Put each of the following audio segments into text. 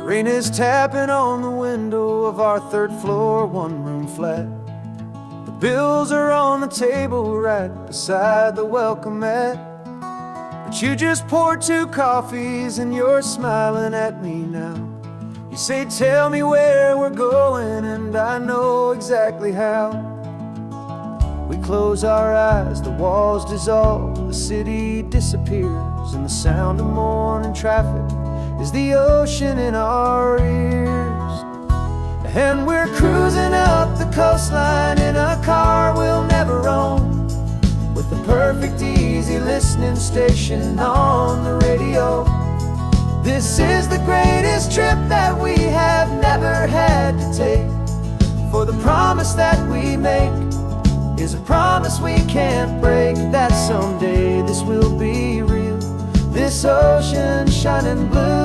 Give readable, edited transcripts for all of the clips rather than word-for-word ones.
Rain is tapping on the window of our third floor, one-room flat. The bills are on the table right beside the welcome mat. But you just poured 2 coffees and you're smiling at me now. You say, tell me where we're going, and I know exactly how. We close our eyes, the walls dissolve, the city disappears, and the sound of morning traffic is the ocean in our ears. And we're cruising up the coastline in a car we'll never own, with the perfect easy listening station on the radio. This is the greatest trip that we have never had to take, for the promise that we make is a promise we can't break, that someday this will be real, this ocean shining blue.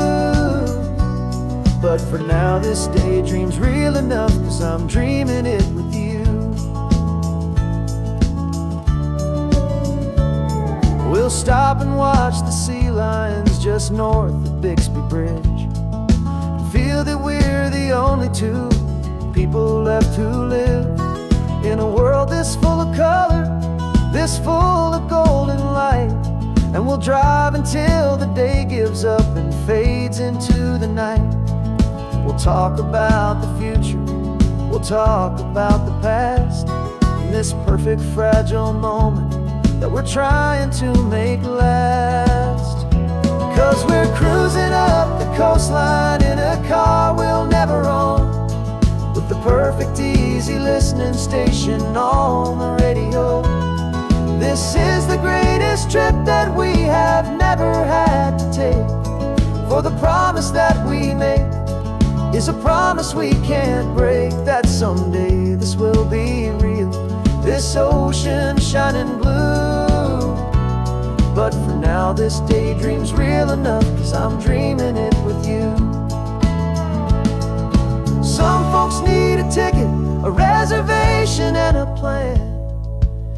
But for now this daydream's real enough, 'cause I'm dreaming it with you. We'll stop and watch the sea lions just north of Bixby Bridge, and feel that we're the only 2 people left who live in a world this full of color, this full of golden light. And we'll drive until the day gives up and fades into the night. We'll talk about the future, we'll talk about the past, in this perfect fragile moment that we're trying to make last. 'Cause we're cruising up the coastline in a car we'll never own, with the perfect easy listening station on the radio. This is the greatest trip that we have never had to take, for the promise that we make is a promise we can't break, that someday this will be real, this ocean shining blue. But for now this daydream's real enough, 'cause I'm dreaming it with you. Some folks need a ticket, a reservation and a plan,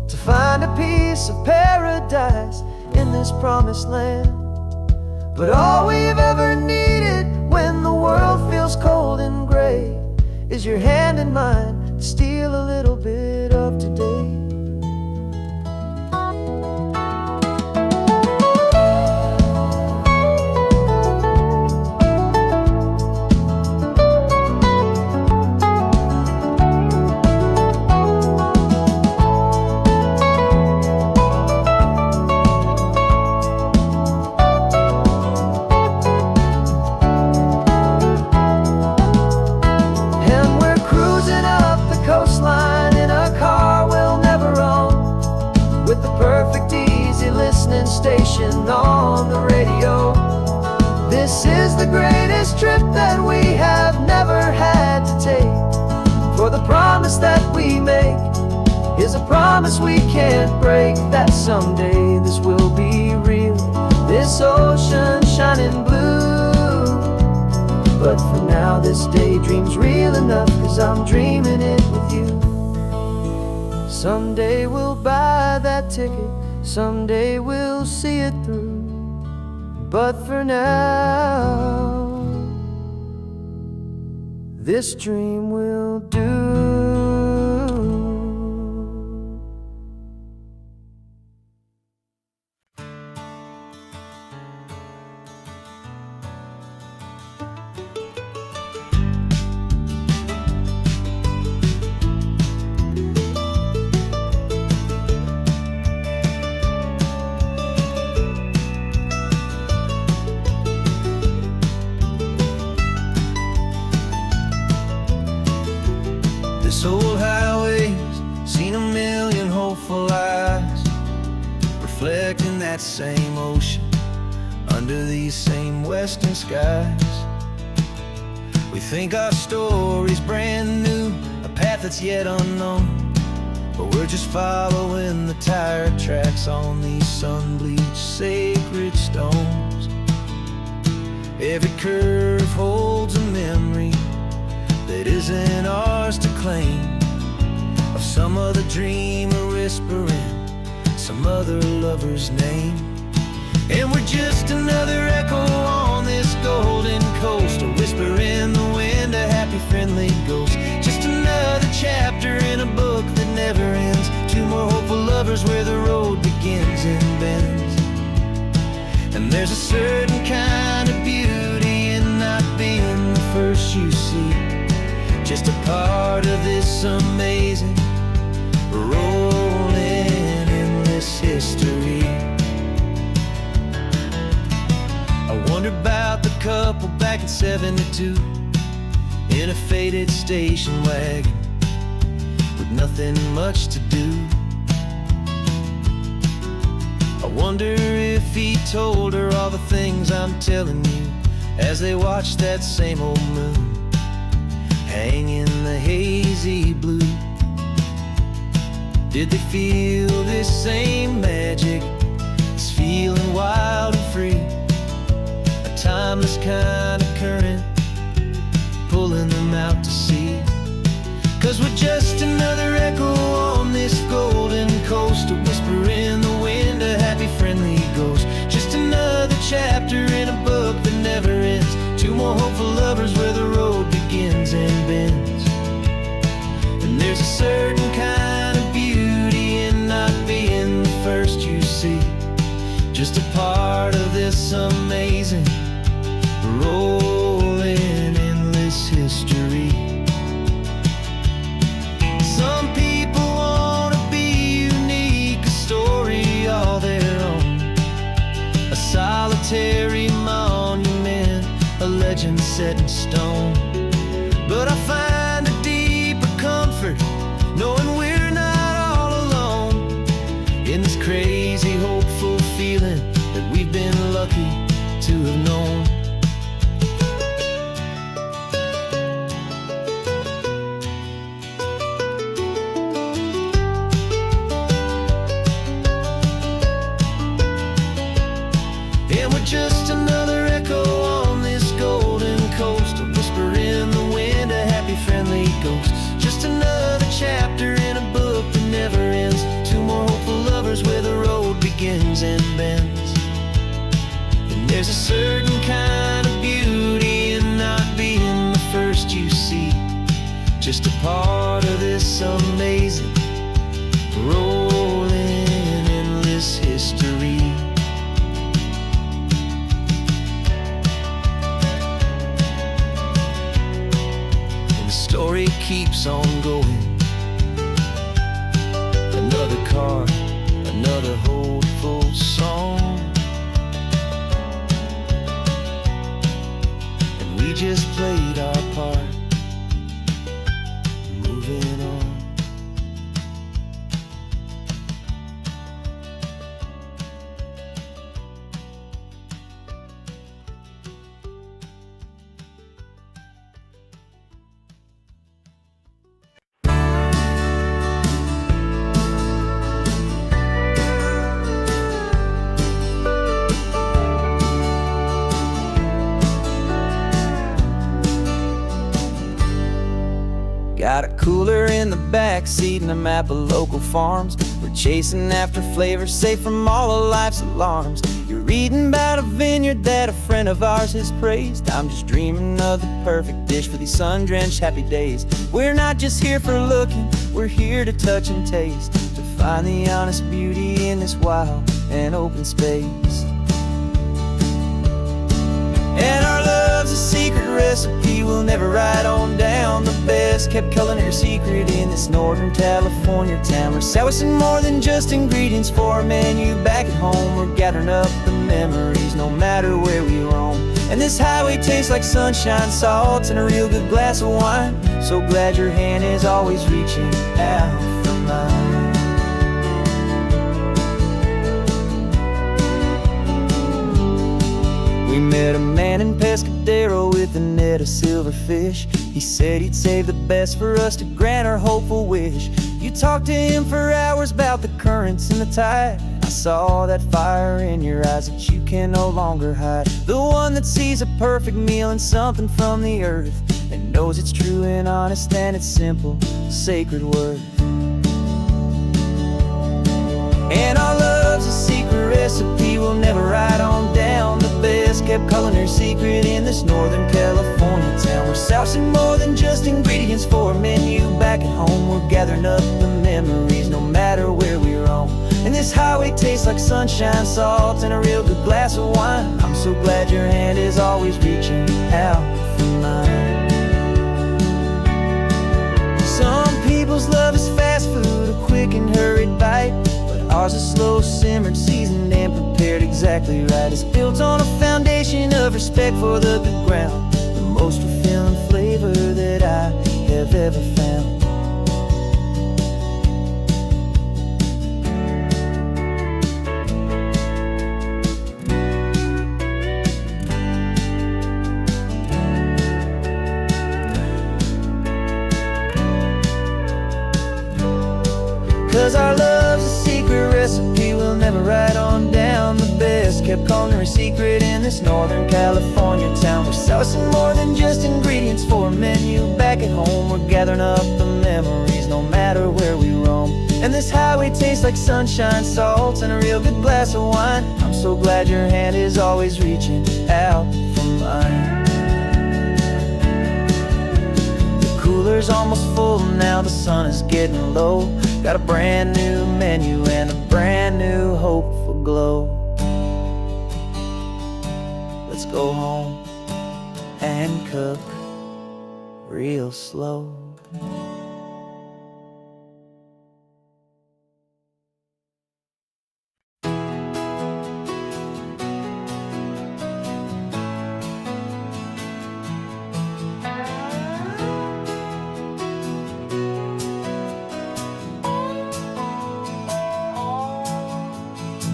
to find a piece of paradise in this promised land. But all we've ever needed when the world feels cold and gray is your hand in mine to steal a little bit of today. Station on the radio. This is the greatest trip that we have never had to take, for the promise that we make is a promise we can't break, that someday this will be real, this ocean shining blue. But for now this daydream's real enough, 'cause I'm dreaming it with you. Someday we'll buy that ticket, someday we'll see it through, but for now this dream will do. This old highway's seen a million hopeful eyes, reflecting that same ocean under these same western skies. We think our story's brand new, a path that's yet unknown, but we're just following the tire tracks on these sun-bleached sacred stones. Every curve holds a memory that isn't ours to claim, of some other dreamer whispering some other lover's name. And we're just another echo on this golden coast, a whisper in the wind, a happy friendly ghost. Just another chapter in a book that never ends. Two more hopeful lovers where the road begins and bends. And there's a certain kind of beauty in not being the first you see, just a part of this amazing rolling endless history. I wonder about the couple back in '72 in a faded station wagon with nothing much to do. I wonder if he told her all the things I'm telling you as they watched that same old moon hang in the hazy blue. Did they feel this same magic, this feeling wild and free, a timeless kind of current pulling them out to sea? 'Cause we're just another echo on this golden coast, a whisper in the wind, a happy friendly ghost. Just another chapter in a book that never ends. Two more hopeful lovers where the road begins and bends. And there's a certain kind of beauty in not being the first you see, just a part of this amazing rolling endless history. Some people want to be unique, a story all their own, a solitary monument, a legend set in stone. But I find a deeper comfort knowing we're not all alone in this crazy hopeful feeling that we've been lucky to have known. And we're just another echo on this golden coast, a whisper in the wind, a happy friendly ghost. Just another chapter in a book that never ends. Two more hopeful lovers where the road begins and bends. And there's a certain kind of beauty in not being the first you see, just a part of this amazing rolling endless history. Story keeps on going. Another car, another hopeful song, and we just played our part, moving on. Got a cooler in the back seat and a map of local farms. We're chasing after flavors safe from all of life's alarms. You're reading about a vineyard that a friend of ours has praised. I'm just dreaming of the perfect dish for these sun-drenched happy days. We're not just here for looking, we're here to touch and taste, to find the honest beauty in this wild and open space. And our love's a secret recipe we'll never write on down. The best kept culinary secret in this Northern California town. We're sourcing more than just ingredients for a menu back at home. We're gathering up the memories no matter where we roam. And this highway tastes like sunshine, salt, and a real good glass of wine. So glad your hand is always reaching out for mine. We met a man in Pescadero with a net of silverfish. He said he'd save the best for us to grant our hopeful wish. You talked to him for hours about the currents and the tide. I saw that fire in your eyes that you can no longer hide. The one that sees a perfect meal and something from the earth, and knows it's true and honest and it's simple, sacred worth. And our love's a secret recipe we'll never write on down. The best kept culinary secret in this Northern California town. We're sourcing more than just ingredients for a menu. Back at home, we're gathering up the memories, no matter where we roam. And this highway tastes like sunshine, salt, and a real good glass of wine. I'm so glad your hand is always reaching out for mine. Some people's love is fast food, a quick and hurried bite, but ours is slow simmered, seasoned, and prepared exactly right. It's built on a foundation of respect for the good ground, the most fulfilling flavor that I have ever found. 'Cause our love's a secret recipe we'll never write on down. The best kept culinary secret in this Northern California town. We're sourcing more than just ingredients for a menu. Back at home, we're gathering up the memories, no matter where we roam. And this highway tastes like sunshine, salt, and a real good glass of wine. I'm so glad your hand is always reaching out for mine. Cooler's almost full now, the sun is getting low. Got a brand new menu and a brand new hopeful glow. Let's go home and cook real slow.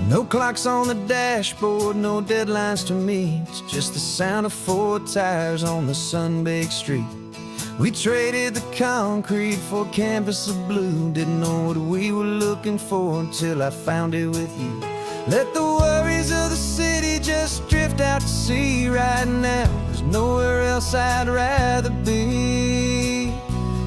No clocks on the dashboard, no deadlines to meet. It's just the sound of 4 tires on the sun-baked street. We traded the concrete for a canvas of blue. Didn't know what we were looking for until I found it with you. Let the worries of the city just drift out to sea right now. There's nowhere else I'd rather be.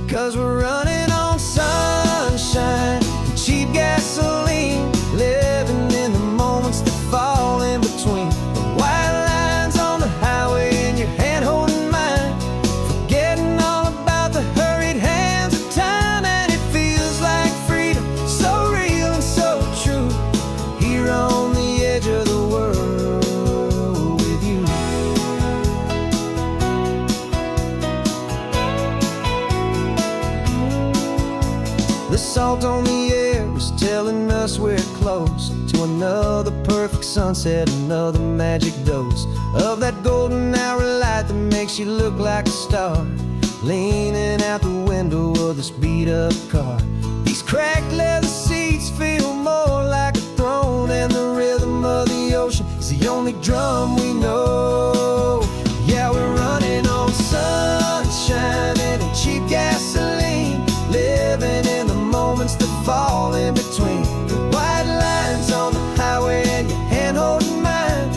'Cause we're running on sunshine and cheap gasoline, living in the moments that fall in between. The white lines on the highway and your hand holding mine, forgetting all about the hurried hands of time. And it feels like freedom, so real and so true, here on the edge of the world with you. The salt on the air is telling us we're close to another perfect sunset, another magic dose of that golden hour light that makes you look like a star, leaning out the window of this beat-up car. These cracked leather seats feel more like a throne, and the rhythm of the ocean is the only drum we know. Yeah, we're running on sunshine and cheap gasoline, living in the moments that fall in between. The white lines on the highway and your hand holding mine,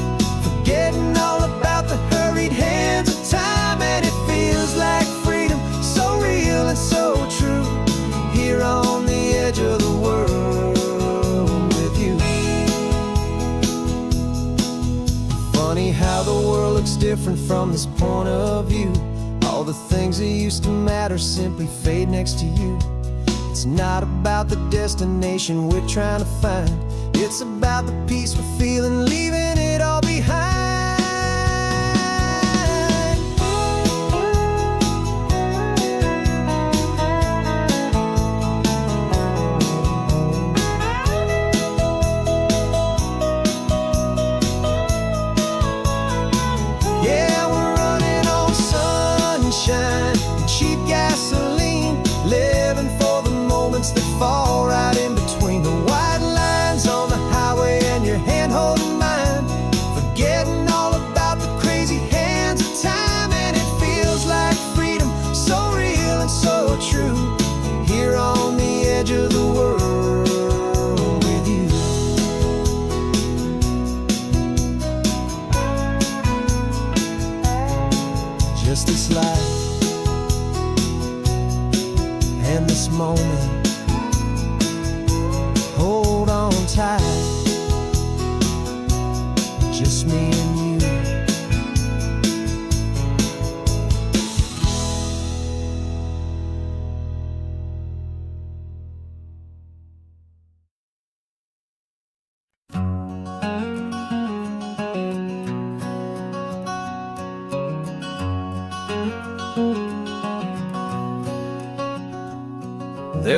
forgetting all about the hurried hands of time. And it feels like freedom, so real and so true, here on the edge of the world with you. Funny how the world looks different from this point of view. All the things that used to matter simply fade next to you. It's not about the destination we're trying to find, it's about the peace we're feeling, leaving it all behind. Yeah, we're running on sunshine and cheap gasoline, living for the moments that fall right in between. The white lines on the highway and your hand holding mine,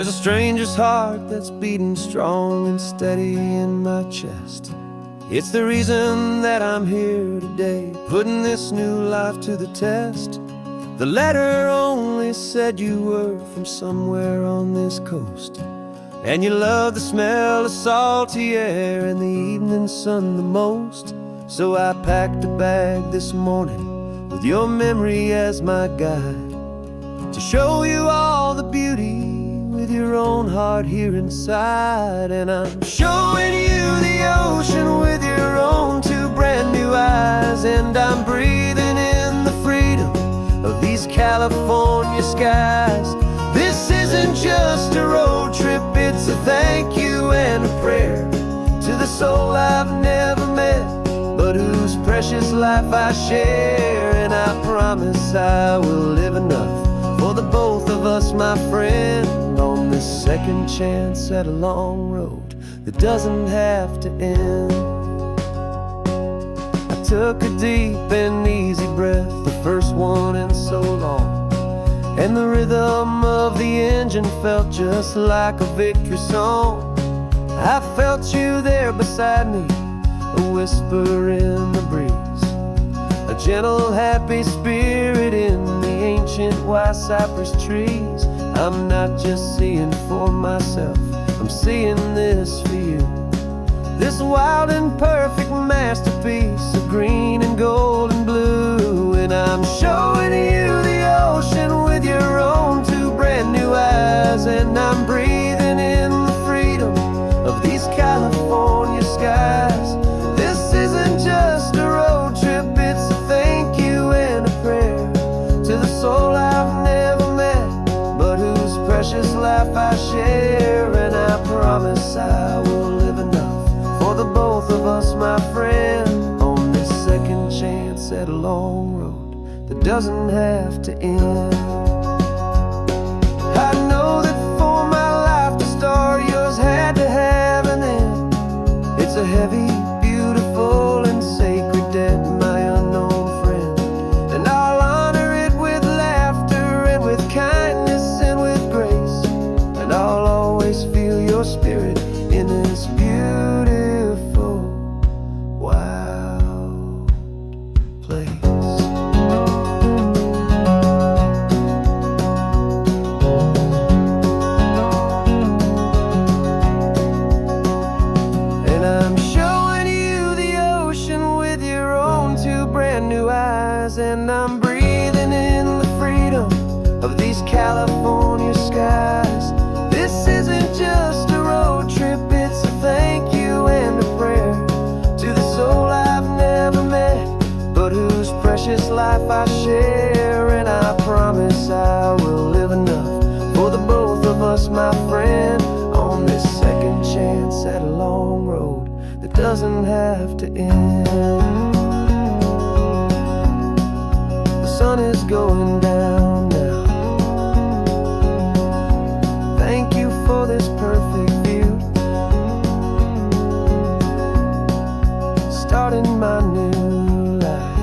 There's a stranger's heart that's beating strong and steady in my chest. It's the reason that I'm here today, putting this new life to the test. The letter only said you were from somewhere on this coast, and you love the smell of salty air and the evening sun the most. So I packed a bag this morning with your memory as my guide, to show you all the beauty with your own heart here inside. And I'm showing you the ocean with your own two brand new eyes, and I'm breathing in the freedom of these California skies. This isn't just a road trip, it's a thank you and a prayer to the soul I've never met, but whose precious life I share. And I promise I will live enough for the both of us, my friend, on this second chance at a long road that doesn't have to end. I took a deep and easy breath, the first one in so long, and the rhythm of the engine felt just like a victory song. I felt you there beside me, a whisper in the breeze, a gentle happy spirit in the ancient white cypress trees. I'm not just seeing for myself, I'm seeing this for you, this wild and perfect masterpiece of green and gold and blue. And I'm showing you the ocean with your own two brand new eyes, and I'm breathing in the freedom of these California skies. This isn't just a road trip, it's a thank you and a prayer to the soul I've never met, but whose precious life I share. And I promise I will live enough for the both of us, my friend, on this second chance at a long road that doesn't have to end. I know that for my life to start, yours had to have an end. It's a heavy, beautiful, and sacred debt, my unknown friend, and I'll honor it with laughter and with kindness and with grace, and I'll always feel your spirit in this beautiful, wild place. And I'm showing you the ocean with your own two brand new eyes, and I'm breathing in the freedom of these California skies. This isn't just a road trip, it's a thank you and a prayer to the soul I've never met, but whose precious life I share. And I promise I will live enough for the both of us, my friend, on this second chance at a long road that doesn't have to end. The sun is going down now. Thank you for this perfect view, starting my new life,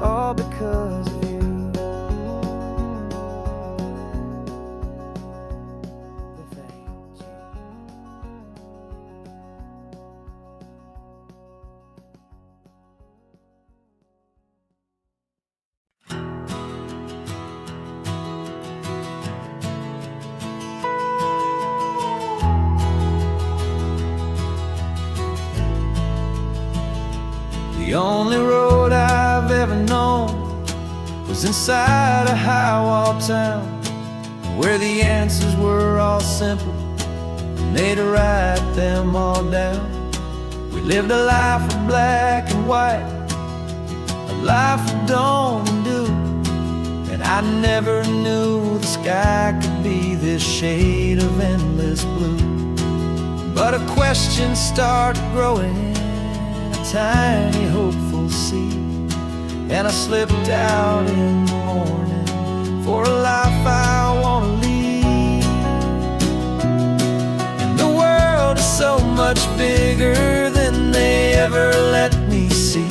all because of you. Thank you. The only road I've ever known was inside a high-wall town, where the answers were all simple and they'd write them all down. We lived a life of black and white, a life of dawn and dew, and I never knew the sky could be this shade of endless blue. But a question started growing, a tiny hopeful seed, and I slipped out in the morning for a life I want to lead. And the world is so much bigger than they ever let me see,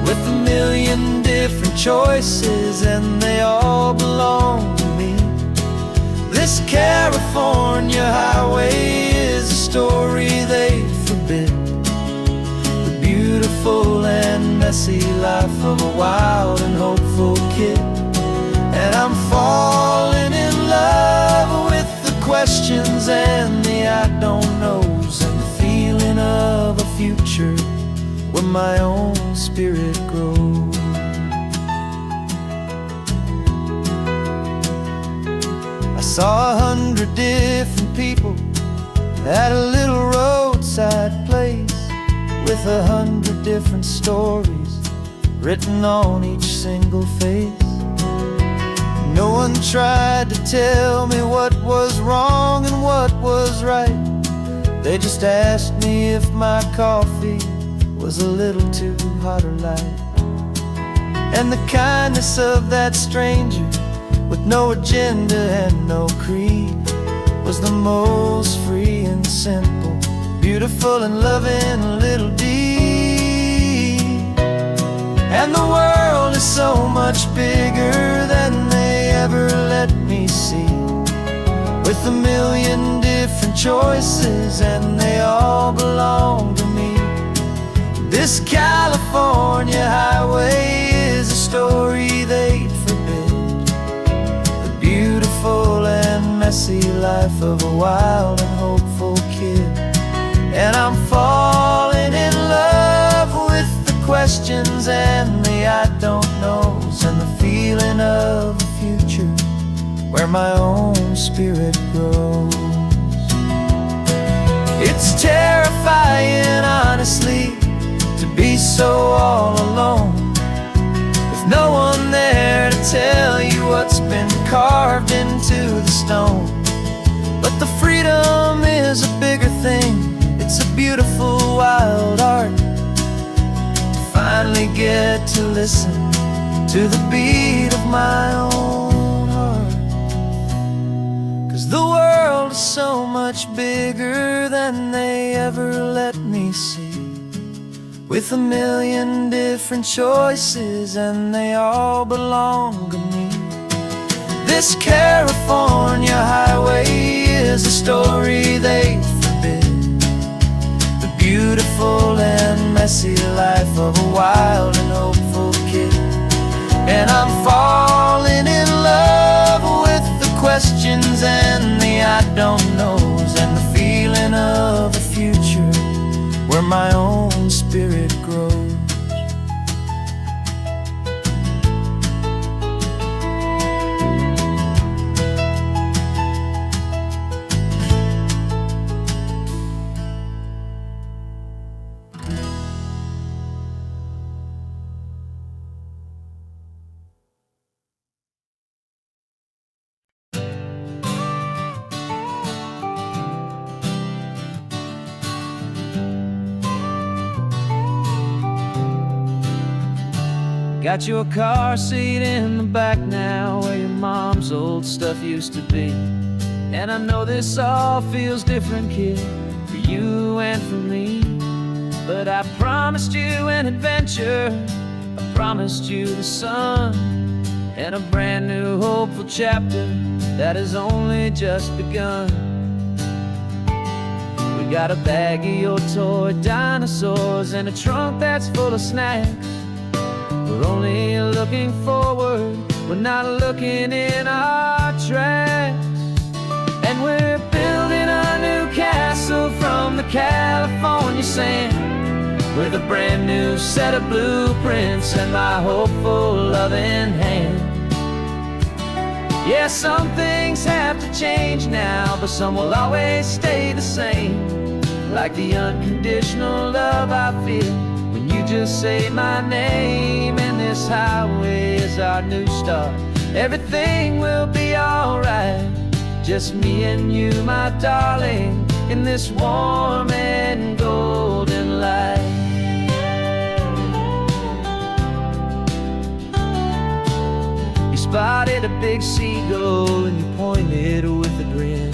with a million different choices, and they all belong to This California highway is a story they forbid, the beautiful and messy life of a wild and hopeful kid. And I'm falling in love with the questions and the I don't knows, and the feeling of a future where my own spirit grows. I saw 100 different people at a little roadside place, with 100 different stories written on each single face. No one tried to tell me what was wrong and what was right. They just asked me if my coffee was a little too hot or light. And the kindness of that stranger, with no agenda and no creed, was the most free and simple, beautiful and loving little deed. And the world is so much bigger than they ever let me see, with a million different choices and they all belong to me. This California highway is a story they'd forbid, the beautiful and messy life of a wild and hopeful kid. And I'm falling in love with the questions and the I don't knows, and the feeling of a future where my own spirit grows. It's terrifying, honestly, to be so all alone, with no one there to tell you what's been carved into the stone. But the freedom is a bigger thing. It's a beautiful wild art to finally get to listen to the beat of my own heart. 'Cause the world is so much bigger than they ever let me see, with a million different choices and they all belong to me. This California highway is a story they forbid, the beautiful and messy life of a wild and hopeful kid. And I'm falling in love with the questions and the I don't knows, and the feeling of a future where my own spirit grows. Got your car seat in the back now, where your mom's old stuff used to be. And I know this all feels different, kid, for you and for me. But I promised you an adventure, I promised you the sun, and a brand new hopeful chapter that has only just begun. We got a bag of your toy dinosaurs and a trunk that's full of snacks. We're only looking forward, we're not looking in our tracks. And we're building a new castle from the California sand, with a brand new set of blueprints and my hopeful loving hand. Yeah, some things have to change now, but some will always stay the same, like the unconditional love I feel when you just say my name. And this highway is our new start, everything will be alright. Just me and you, my darling, in this warm and golden light. You spotted a big seagull and you pointed with a grin.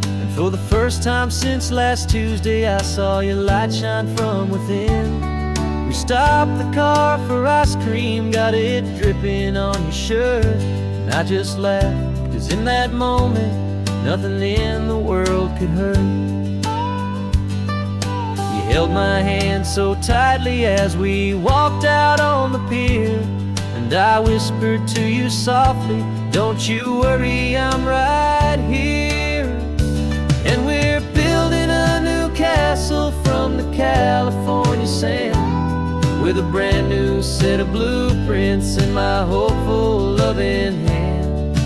And for the first time since last Tuesday, I saw your light shine from within. We stopped the car for ice cream, got it dripping on your shirt. And I just laughed, 'cause in that moment nothing in the world could hurt. You held my hand so tightly as we walked out on the pier, and I whispered to you softly, don't you worry, I'm right here. And we're building a new castle from the California sand, with a brand new set of blueprints in my hopeful, loving hand.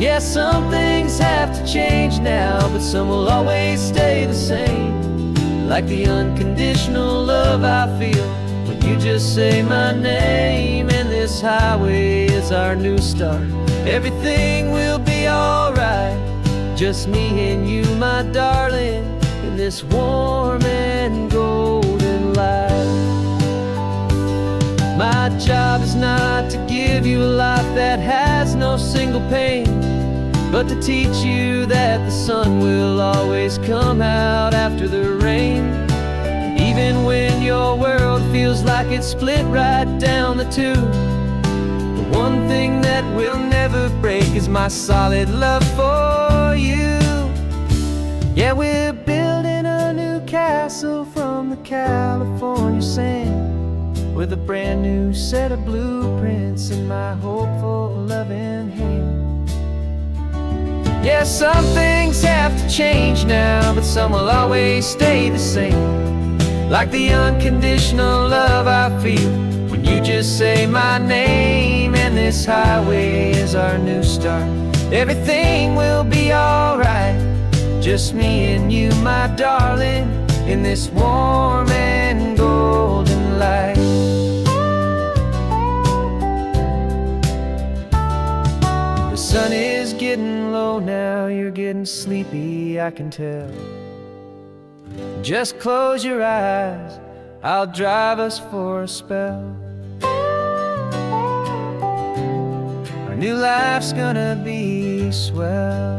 Yeah, some things have to change now, but some will always stay the same, like the unconditional love I feel when you just say my name. And this highway is our new start. Everything will be alright, just me and you, my darling, in this warm and golden light. My job is not to give you a life that has no single pain, but to teach you that the sun will always come out after the rain. And even when your world feels like it's split right down the two, the one thing that will never break is my solid love for you. Yeah, we're building a new castle from the California sand, with a brand new set of blueprints in my hopeful, loving hand. Yeah, some things have to change now, but some will always stay the same, like the unconditional love I feel when you just say my name. And this highway is our new start. Everything will be alright, just me and you, my darling, in this warm and golden light. The sun is getting low now, you're getting sleepy, I can tell. Just close your eyes, I'll drive us for a spell. Our new life's gonna be swell.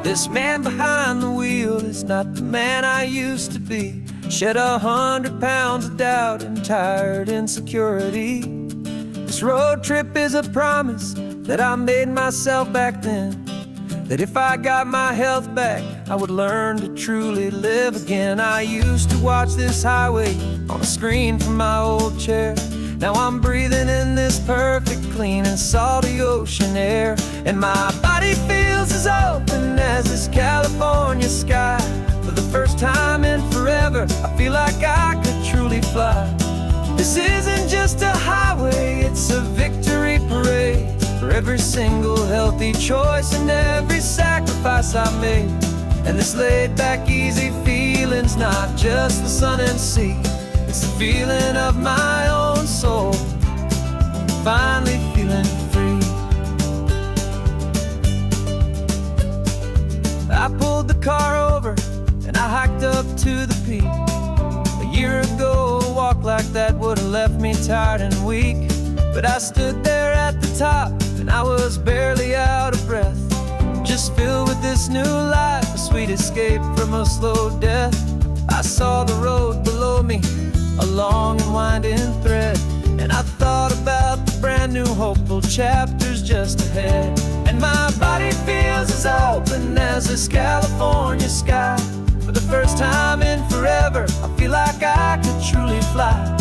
This man behind the wheel is not the man I used to be. Shed 100 pounds of doubt and tired insecurity. This road trip is a promise that I made myself back then, that if I got my health back, I would learn to truly live again. I used to watch this highway on a screen from my old chair. Now I'm breathing in this perfect, clean and salty ocean air, and my body feels as open as this California sky. For the first time in forever, I feel like I could truly fly. This isn't just a highway, it's a victory parade for every single healthy choice and every sacrifice I made. And this laid back, easy feeling's not just the sun and sea, it's the feeling of my own soul, finally feeling free. I pulled the car over and I hiked up to the peak. A year ago, a walk like that would have left me tired and weak, but I stood there at the top and I was barely out of breath, just filled with this new life, a sweet escape from a slow death. I saw the road below me, a long and winding thread, and I thought about the brand new hopeful chapters just ahead. And my body feels as open as this California sky. For the first time in forever, I feel like I could truly fly.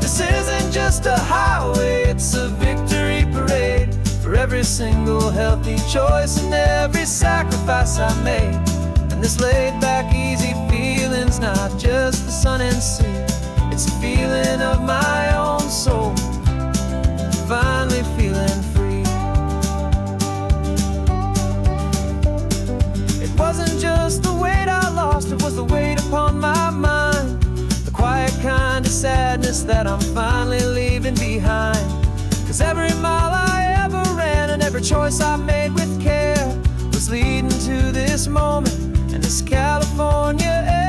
This isn't just a highway, it's a victory parade for every single healthy choice and every sacrifice I made. And this laid back, easy feeling's not just the sun and sea, it's a feeling of my own soul, finally feeling free. It wasn't just the weight I lost, it was the weight upon my mind, the quiet kind of sadness that I'm finally leaving behind. 'Cause every mile I ever ran and every choice I made with care was leading to this moment and this California air.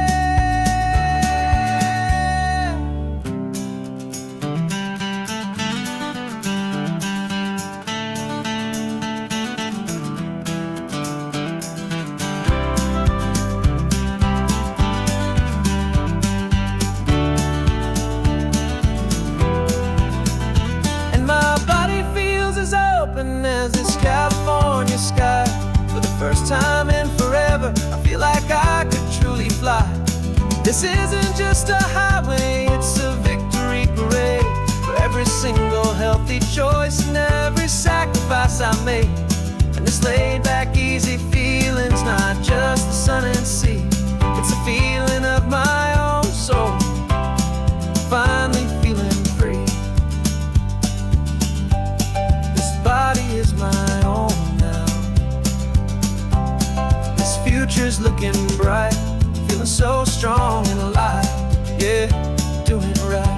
This isn't just a highway, it's a victory parade for every single healthy choice and every sacrifice I made. And this laid back, easy feeling's not just the sun and sea, it's a feeling of my own soul, finally feeling free. This body is my own now. This future's looking bright, feeling so strong and alive. Yeah, doing it right.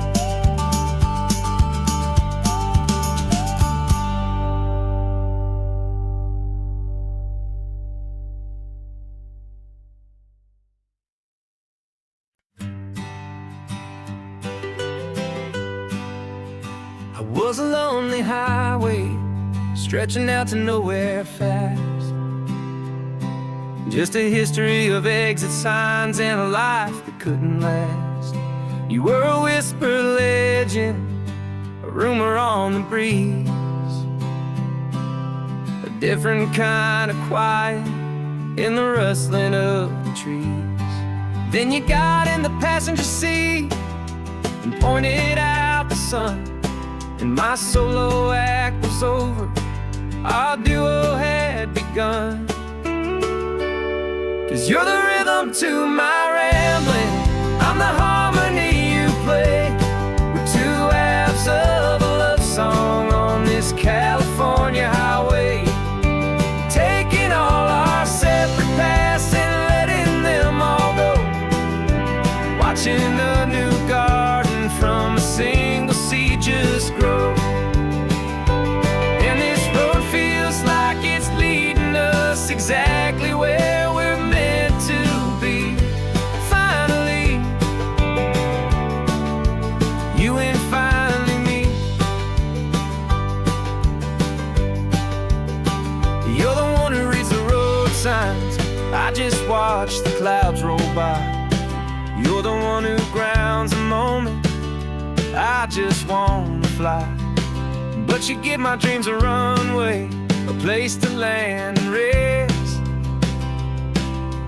I was a lonely highway, stretching out to nowhere fast. Just a history of exit signs and a life that couldn't last. You were a whisper legend, a rumor on the breeze, a different kind of quiet in the rustling of the trees. Then you got in the passenger seat and pointed out the sun, and my solo act was over, our duo had begun. 'Cause you're the rhythm to my rambling, I'm the harmony you play. We're two halves of a love song on this California highway, taking all our separate paths and letting them all go, watching a new garden from a single seed just grow. And this road feels like it's leading us exactly where we're meant to be. Finally, you and finally me. You're the one who reads the road signs, I just watch the clouds roll by. You're the one who grounds a moment, I just wanna fly. But you give my dreams a runway, a place to land and rest.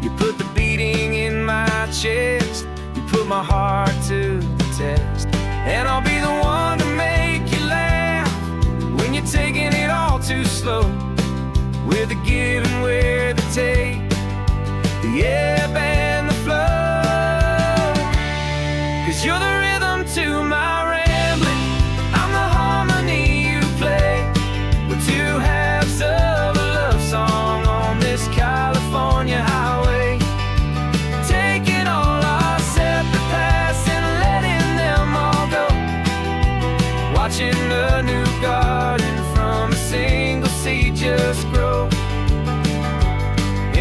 You put the beating in my chest, you put my heart to the test. And I'll be the one to make you laugh when you're taking it all too slow. We're the give and we're the take, the ebb and the flow. 'Cause you're the rhythm to my rambling, I'm the harmony you play. We're two halves of a love song on this California highway, taking all our separate paths and letting them all go, watching a new garden from a single seed just grow.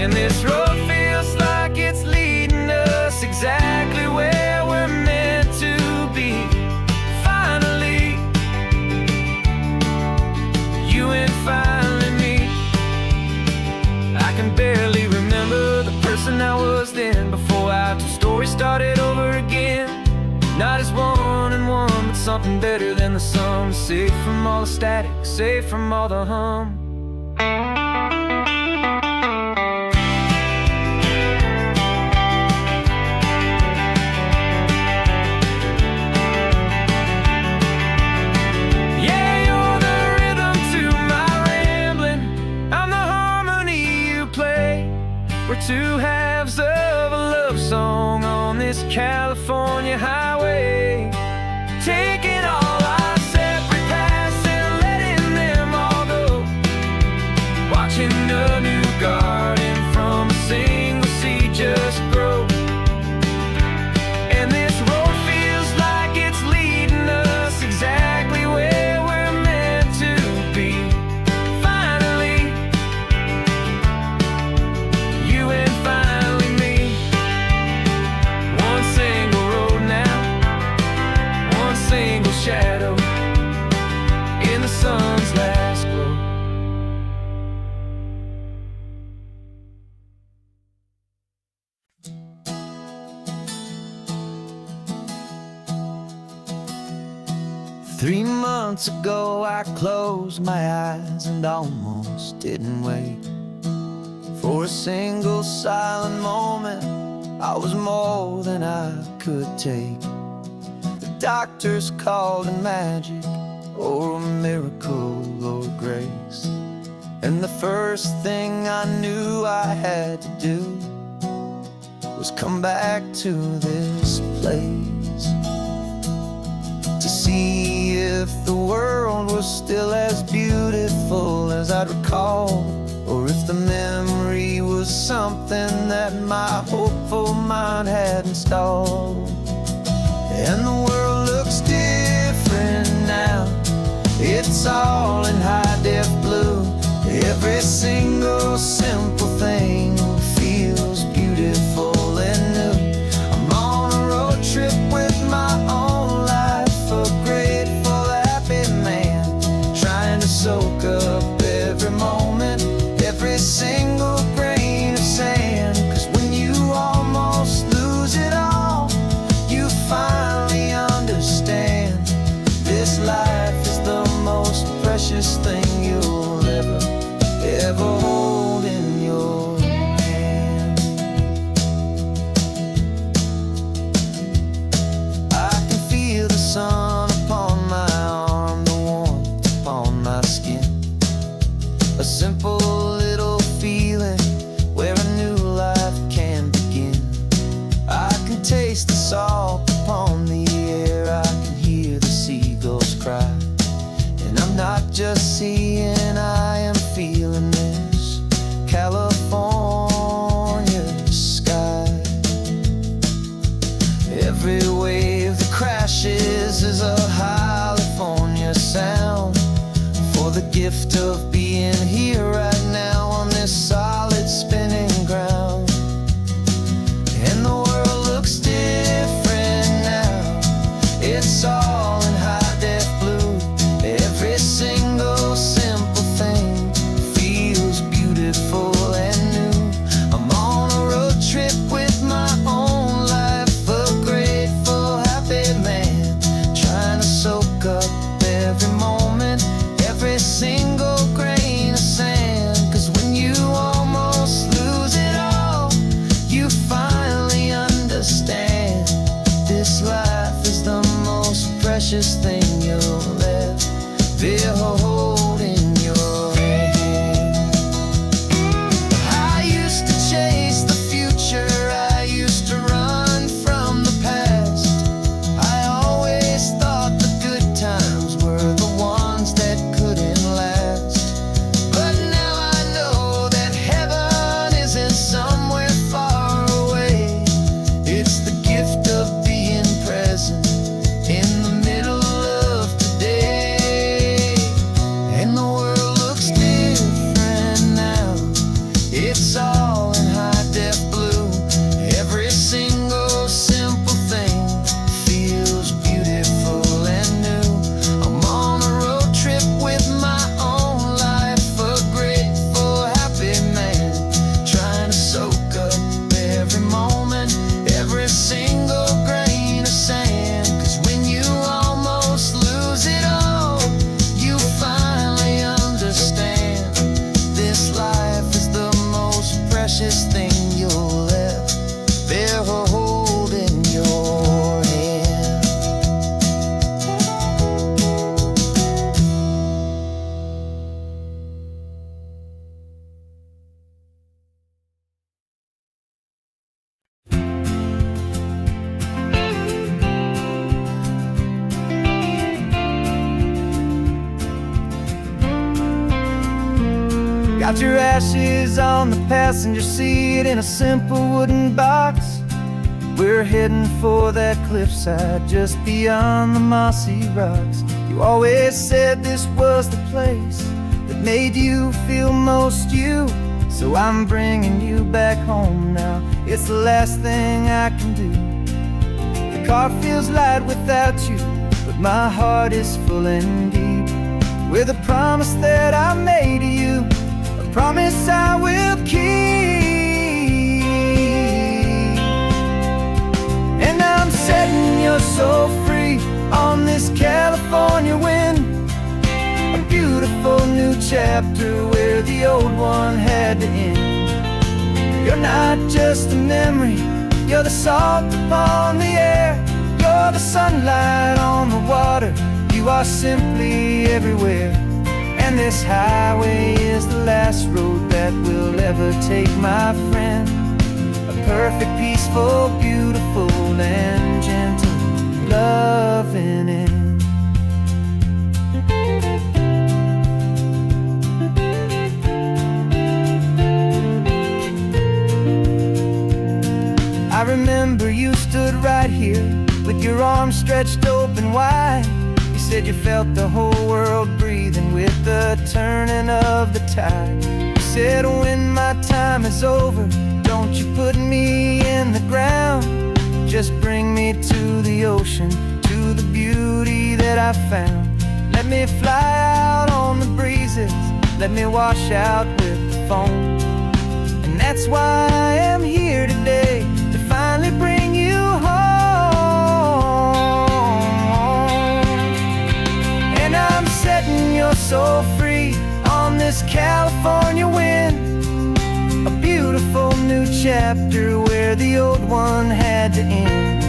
And this road feels like it's leading us exactly where we're meant to be. Finally, you and finally me. I can barely remember the person I was then, before our two stories started over again. Not as one and one, but something better than the sum. Safe from all the static, safe from all the hum. We're two halves of a love song on this California highway, taking all our separate paths and letting them all go, watching a new garden from a single seed just grow. And this road feels like it's leading us exactly where we're meant to be. Finally, you and finally me. One single road now, one single shadow in the sun's last glow. 3 months ago I closed my eyes and almost didn't wait for a single silent moment. I was more than I could take. The doctors called it magic, or a miracle, or grace. And the first thing I knew I had to do was come back to this place, to see if the world was still as beautiful as I'd recall, or if the memory was something that my hopeful mind had installed. And the world looks different now. It's all in high-def blue. Every single simple thing feels beautiful and new. I'm on a road trip with my own life, a grateful, happy man, trying to soak up every moment, every single grain of sand. 'Cause when you almost lose it all, you finally understand this life is the most precious thing you'll ever hold in your hand. I can feel the sun upon my arm, the warmth upon my skin, a simple little feeling where a new life can begin. I can taste the salt upon the air, I can hear the seagulls cry, and I'm not just seeing, I am feeling this California sky. Every wave that crashes is a California sound, for the gift of being here right now on this solid spinning ground. And the world looks different now. It's all in high-def blue. Every single simple thing feels beautiful and new. I'm on a road trip with my own life, a grateful, happy man, trying to soak up every moment, every single grain of sand. 'Cause when you almost lose it all, you finally understand this life is the most precious thing you'll ever hold in your hand. I used to chase the future, I used to run from the past. I always thought the good times were the ones that couldn't last. But now I know that heaven isn't somewhere far away. It's the gift of being present in the middle of today. And the world looks different now. It's all in high-def blue. Every single simple thing feels beautiful and new. I'm on a road trip with my own life, a grateful, happy man, trying to soak up every moment, every single grain of sand. 'Cause when you almost lose it all, you finally understand this life is the most precious thing you'll ever hold in your hand. Got your ashes on the passenger seat in a simple wooden box. We're heading for that cliffside just beyond the mossy rocks. You always said this was the place that made you feel most you. So I'm bringing you back home now. It's the last thing I can do. The car feels light without you, but my heart is full and deep with a promise that I made to you, a promise I will keep. And I'm setting your soul free on this California wind, a beautiful new chapter where the old one had to end. You're not just a memory, You're the salt upon the air, you're the sunlight on the water. You are simply everywhere. And this highway is the last road that will ever take, my friend. A perfect, peaceful, beautiful, and gentle, loving end. I remember you stood right here with your arms stretched open wide. You said you felt the whole world breathing with the turning of the tide. You said, when my time is over, don't you put me in the ground. Just bring me to the ocean, to the beauty that I found. Let me fly out on the breezes, let me wash out with the foam. And that's why I am here today, to finally bring you home. And I'm setting your soul free on this California wind. A beautiful new chapter where the old one had to end.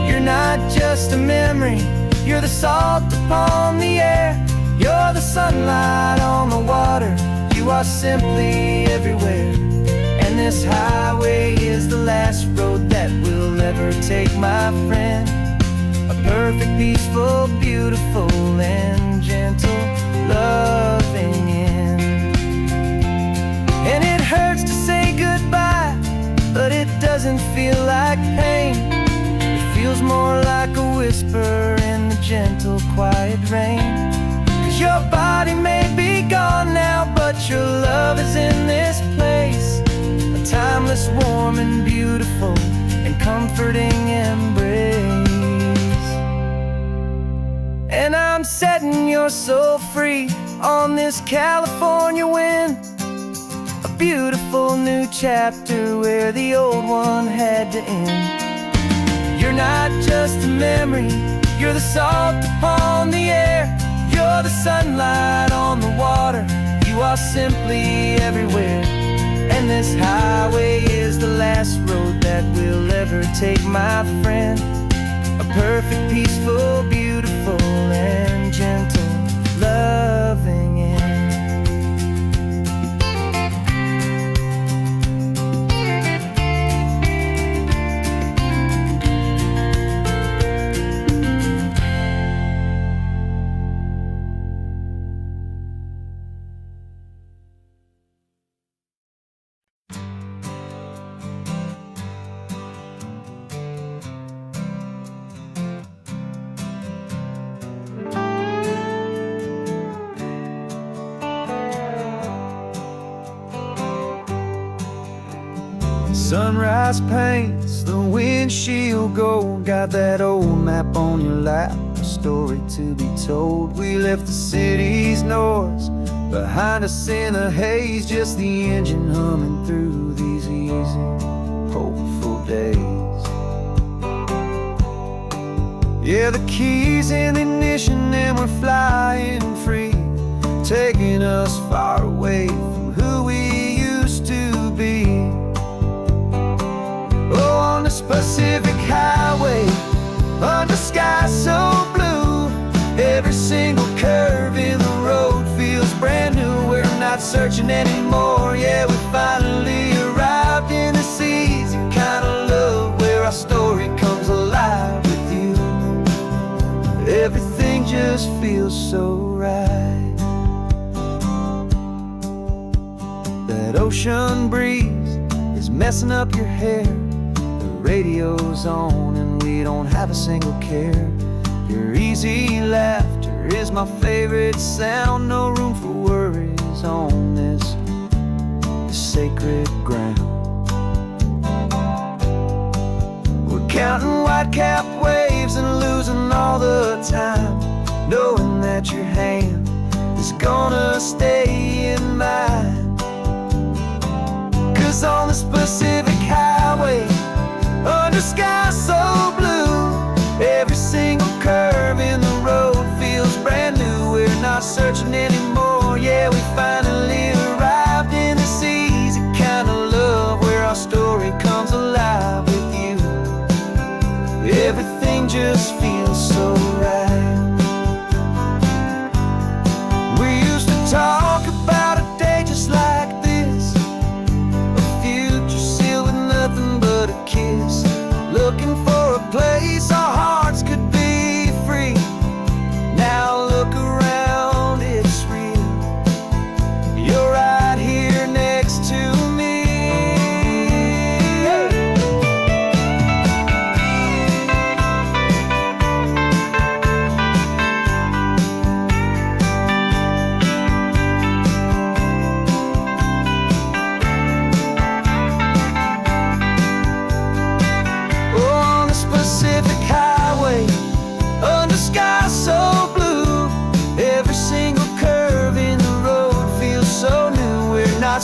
You're not just a memory, you're the salt upon the air. You're the sunlight on the water. You are simply everywhere. And this highway is the last road that we'll ever take, my friend. A perfect, peaceful, beautiful, and gentle, loving end. And it hurts to say goodbye, but it doesn't feel like pain. It feels more like a whisper in the gentle, quiet rain. 'Cause your body may be gone now, but your love is in this place. A timeless, warm, and beautiful, and comforting embrace. And I'm setting your soul free on this California wind. A beautiful new chapter where the old one had to end. You're not just a memory, you're the salt upon the air. You're the sunlight on the water. You are simply everywhere. And this highway is the last road that we'll ever take, my friend. A perfect, peaceful, beautiful, and gentle, loving end. Sunrise paints the windshield gold. Got that old map on your lap, a story to be told. We left the city's noise behind us in the haze, just the engine humming through these easy, hopeful days. Yeah, the keys in the ignition and we're flying free, taking us far away from who we used to be. Oh, on this Pacific highway, under sky so blue, every single curve in the road feels brand new. We're not searching anymore, yeah, we finally arrived in this easy kind of love, where our story comes alive with you. Everything just feels so right. That ocean breeze is messing up your hair. Radio's on and we don't have a single care. Your easy laughter is my favorite sound. No room for worries on this sacred ground. We're counting white-capped waves and losing all the time, knowing that your hand is gonna stay in mine. 'Cause on this Pacific highway, under sky so blue, every single curve in the road feels brand new. We're not searching anymore, yeah, we finally arrived in this easy kind of love, where our story comes alive with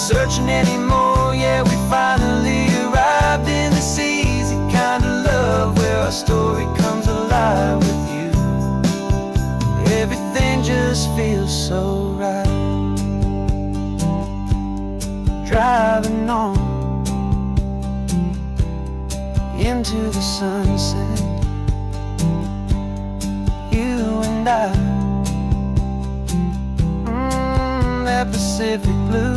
searching anymore. Yeah, we finally arrived in this easy kind of love where our story comes alive with you. Everything just feels so right. Driving on into the sunset, you and I, that Pacific blue.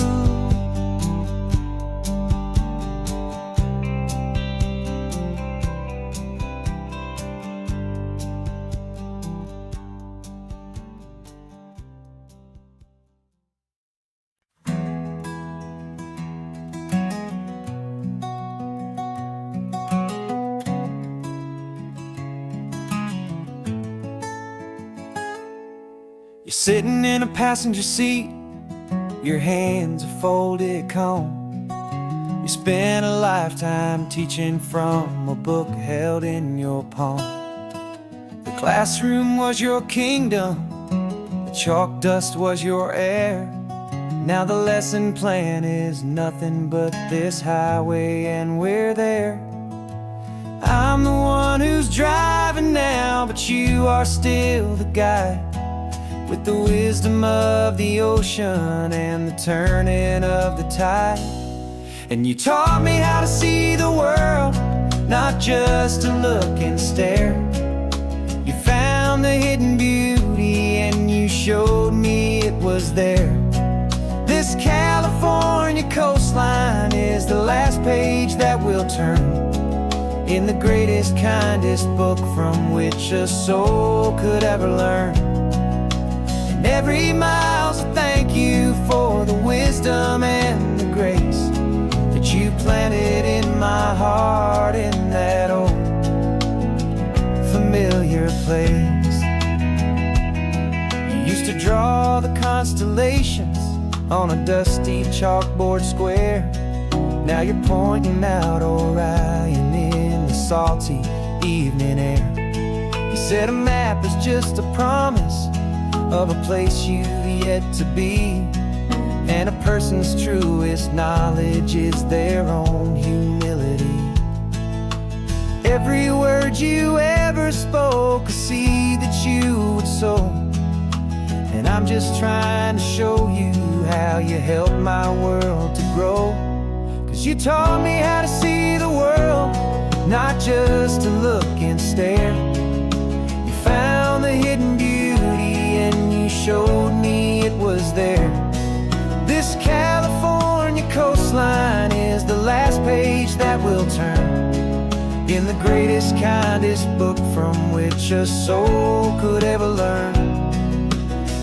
You're sitting in a passenger seat, your hands are folded calm. You spent a lifetime teaching from a book held in your palm. The classroom was your kingdom, the chalk dust was your air. Now the lesson plan is nothing but this highway and we're there. I'm the one who's driving now, but you are still the guide, with the wisdom of the ocean and the turning of the tide. And you taught me how to see the world, not just to look and stare. You found the hidden beauty and you showed me it was there. This California coastline is the last page that we'll turn in the greatest, kindest book from which a soul could ever learn. And every mile's a thank you for the wisdom and the grace that you planted in my heart in that old familiar place. You used to draw the constellations on a dusty chalkboard square. Now you're pointing out Orion in the salty evening air. You said a map is just a promise of a place you've yet to be, and a person's truest knowledge is their own humility. Every word you ever spoke, a seed that you would sow, and I'm just trying to show you how you helped my world to grow. 'Cause you taught me how to see the world, not just to look and stare. You found the hidden beauty and you showed me it was there. This California coastline is the last page that we'll turn in the greatest, kindest book from which a soul could ever learn.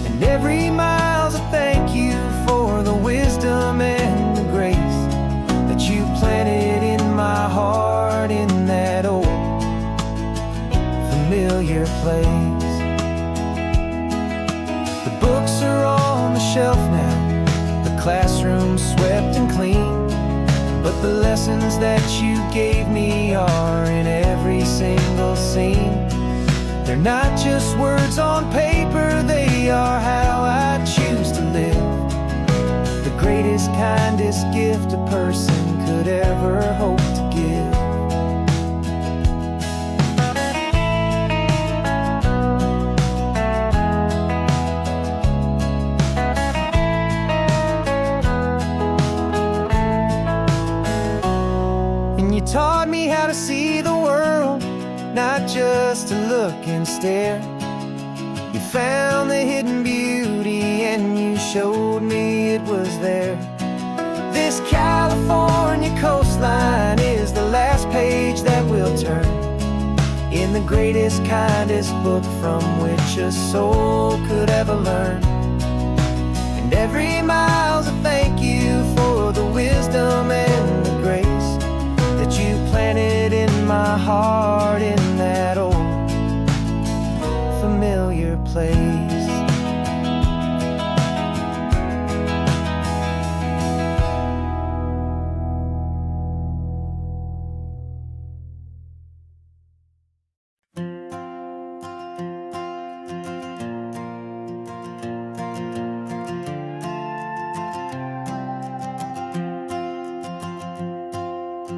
And every mile's a thank you for the wisdom and the grace that you planted in my heart in that old familiar place. The books are on the shelf now, the classroom swept and clean, but the lessons that you gave me are in every single scene. They're not just words on paper, they are how I choose to live. The greatest, kindest gift a person could ever hope to give. And you taught me how to see the world, not just to look and stare. You found the hidden beauty and you showed me it was there. This California coastline is the last page that we'll turn in the greatest, kindest book from which a soul could ever learn. And every mile's a thank you for the wisdom and the grace that you planted in my heart in that old familiar place.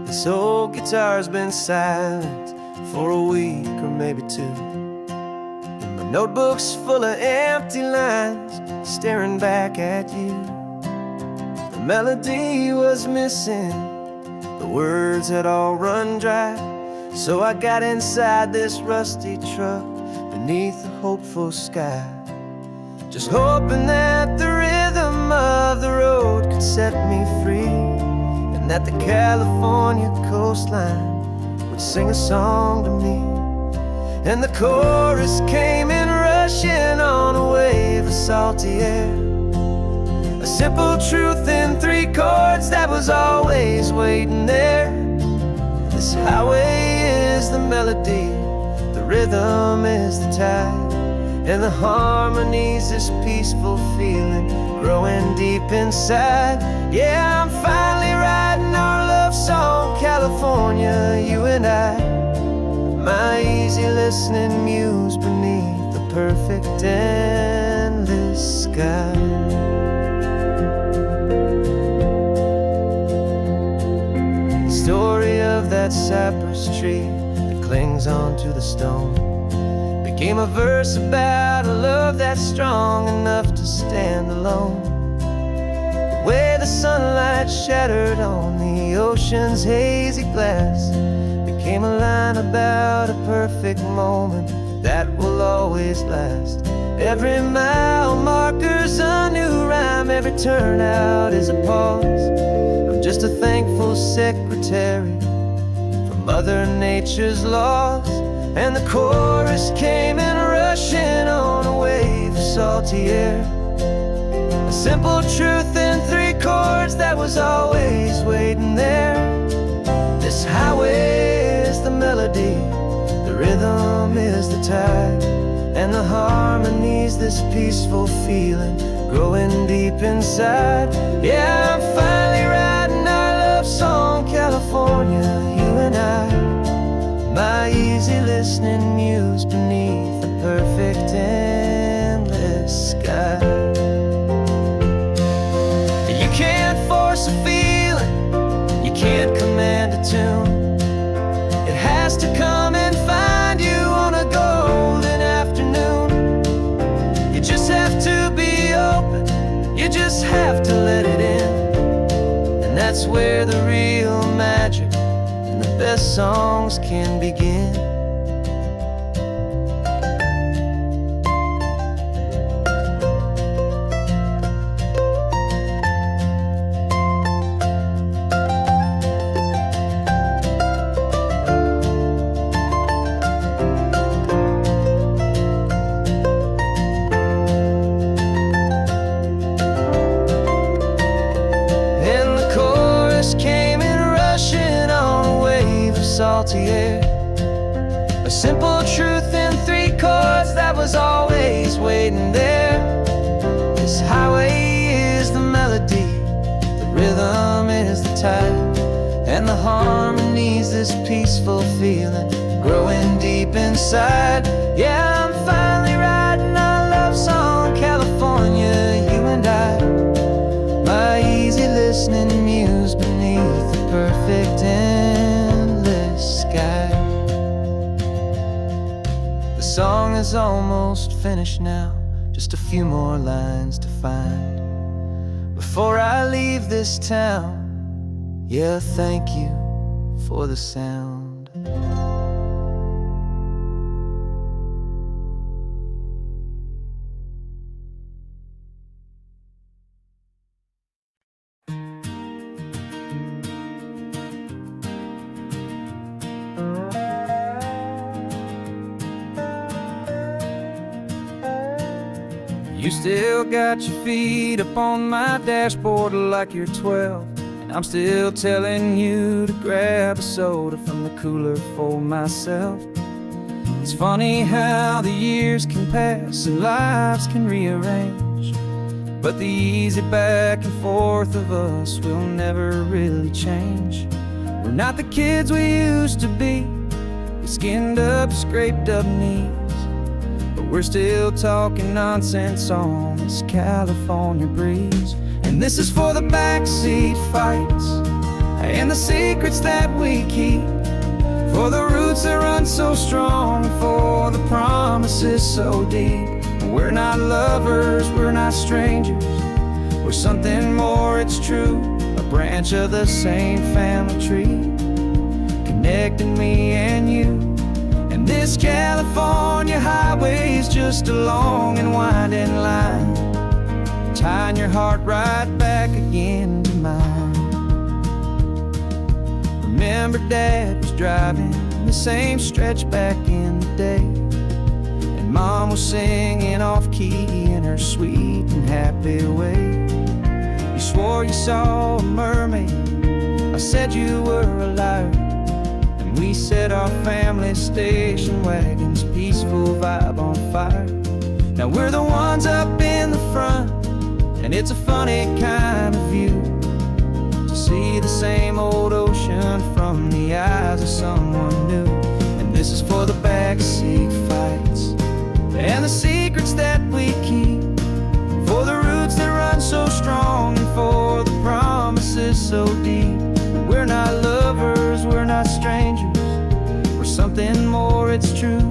This old guitar's been silent for a week or maybe two, and my notebook's full of empty lines staring back at you. The melody was missing, the words had all run dry, so I got inside this rusty truck beneath a hopeful sky, just hoping that the rhythm of the road could set me free, and that the California coastline would sing a song to me. And the chorus came in rushing on a wave of salty air, a simple truth in 3 chords that was always waiting there. This highway is the melody, the rhythm is the tide, and the harmony's this peaceful feeling growing deep inside. Yeah, I'm finally writing our love song, California, you and I, my easy listening muse beneath the perfect endless sky. The story of that cypress tree that clings onto the stone became a verse about a love that's strong enough to stand alone. The way the sunlight shattered on the ocean's hazy glass became a line about a perfect moment that will always last. Every mile marker's a new rhyme, every turnout is a pause. I'm just a thankful secretary for Mother Nature's laws. And the chorus came in rushing on a wave of salty air, a simple truth in 3 chords that was always waiting there. This highway is the melody, the rhythm is the tide, and the harmony's this peaceful feeling growing deep inside. Yeah, I'm finally writing our love song, California, you and I, my easy listening muse beneath the perfect endless sky. You can't force a feeling, you can't command a tune. It has to come and find you on a golden afternoon. You just have to be open, you just have to let it in, and that's where the real magic and the best songs can begin. Salty air, a simple truth in 3 chords that was always waiting there. This highway is the melody, the rhythm is the tide, and the harmony's this peaceful feeling growing deep inside. Yeah, I'm finally writing our love song, California, you and I, my easy listening muse beneath the perfect endless sky. The song is almost finished now, just a few more lines to find before I leave this town. Yeah, thank you for the sound. You still got your feet up on my dashboard like you're 12, and I'm still telling you to grab a soda from the cooler for myself. It's funny how the years can pass and lives can rearrange, but the easy back and forth of us will never really change. We're not the kids we used to be, with skinned up, scraped up knees, but we're still talking nonsense on this California breeze. And this is for the backseat fights, and the secrets that we keep. For the roots that run so strong, for the promises so deep. We're not lovers, we're not strangers, we're something more, it's true. A branch of the same family tree, connecting me and you. And this California highway is just a long and winding line, tying your heart right back again to mine. Remember Dad was driving the same stretch back in the day, and Mom was singing off-key in her sweet and happy way. You swore you saw a mermaid, I said you were a liar, and we set our family station wagon's peaceful vibe on fire. Now we're the ones up in the front, and it's a funny kind of view to see the same old ocean from the eyes of someone new. And this is for the backseat fights and the secrets that we keep, for the roots that run so strong, and for the promises so deep. We're not lovers, we're not strangers, we're something more, it's true.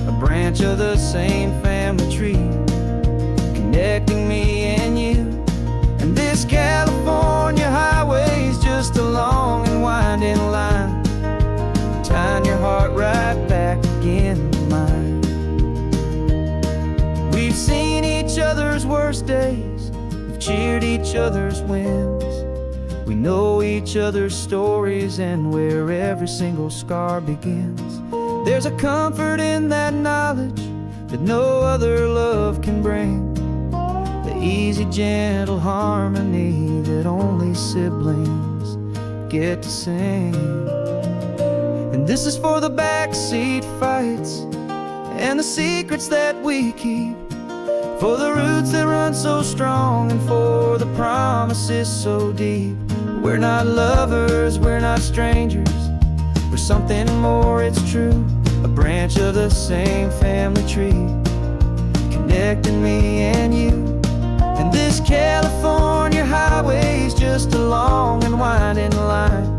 A branch of the same family tree, connecting me and you. And this California highway is just a long and winding line, tying your heart right back again to mine. We've seen each other's worst days, we've cheered each other's wins. We know each other's stories and where every single scar begins. There's a comfort in that knowledge that no other love can bring, the easy, gentle harmony that only siblings get to sing. And this is for the backseat fights and the secrets that we keep, for the roots that run so strong, and for the promises so deep. We're not lovers, we're not strangers, we're something more, it's true. A branch of the same family tree, connecting me and you. And this California highway is just a long and winding line,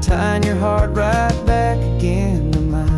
tying your heart right back again to mine.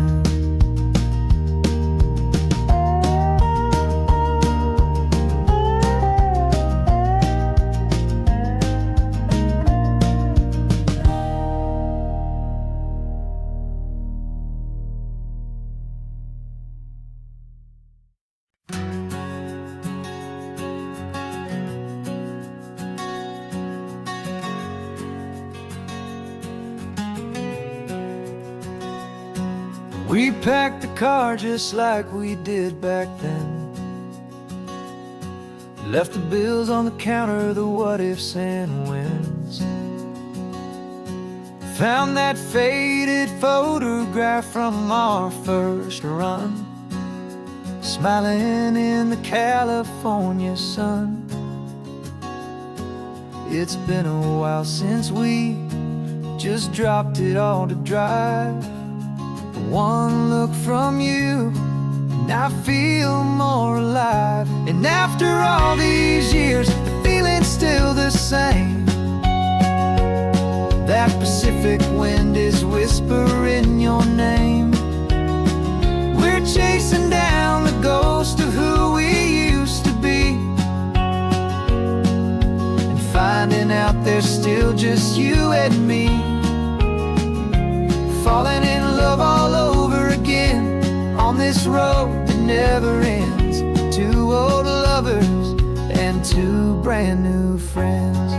We packed the car just like we did back then, left the bills on the counter, the what ifs and whens. Found that faded photograph from our first run, smiling in the California sun. It's been a while since we just dropped it all to drive. One look from you and I feel more alive. And after all these years, the feeling's still the same. That Pacific wind is whispering your name. We're chasing down the ghost of who we used to be, and finding out there's still just you and me. Falling in love all over again on this road that never ends. Two old lovers and two brand new friends.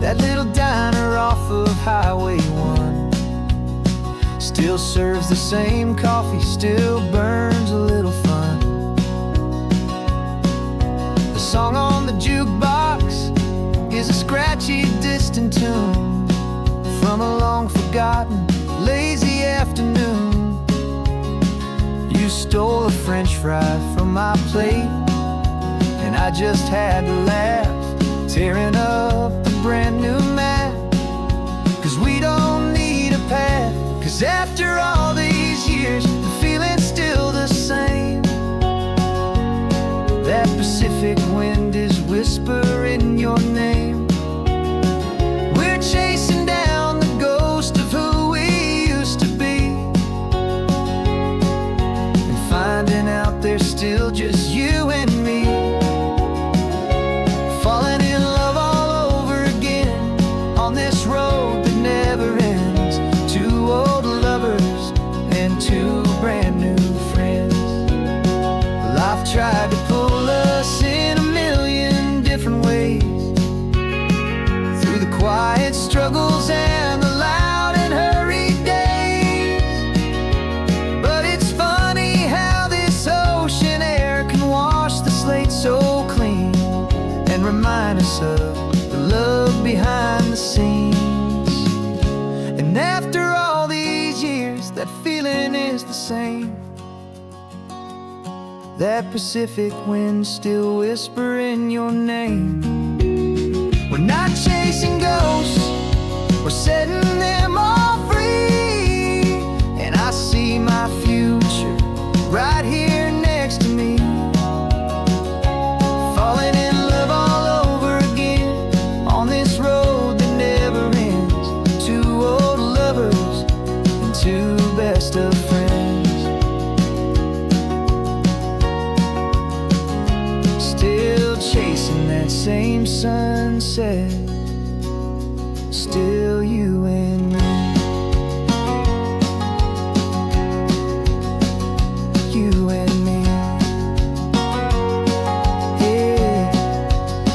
That little diner off of Highway 1 still serves the same coffee, still burns a little fun. The song on the jukebox is a scratchy, distant tune from a long-forgotten, lazy afternoon. You stole a French fry from my plate, and I just had to laugh, tearing up the brand new map. 'Cause we don't need a path, 'cause after all these years, the feeling's still the same. That Pacific wind is us of the love behind the scenes. And after all these years, that feeling is the same. That Pacific wind still whispering your name. We're not chasing ghosts, we're setting them all free. And I see my future right here next to me, falling in love all over again on this road that never ends. Two old lovers and two best of friends. Still chasing that same sunset, still you and me. You and me. Yeah,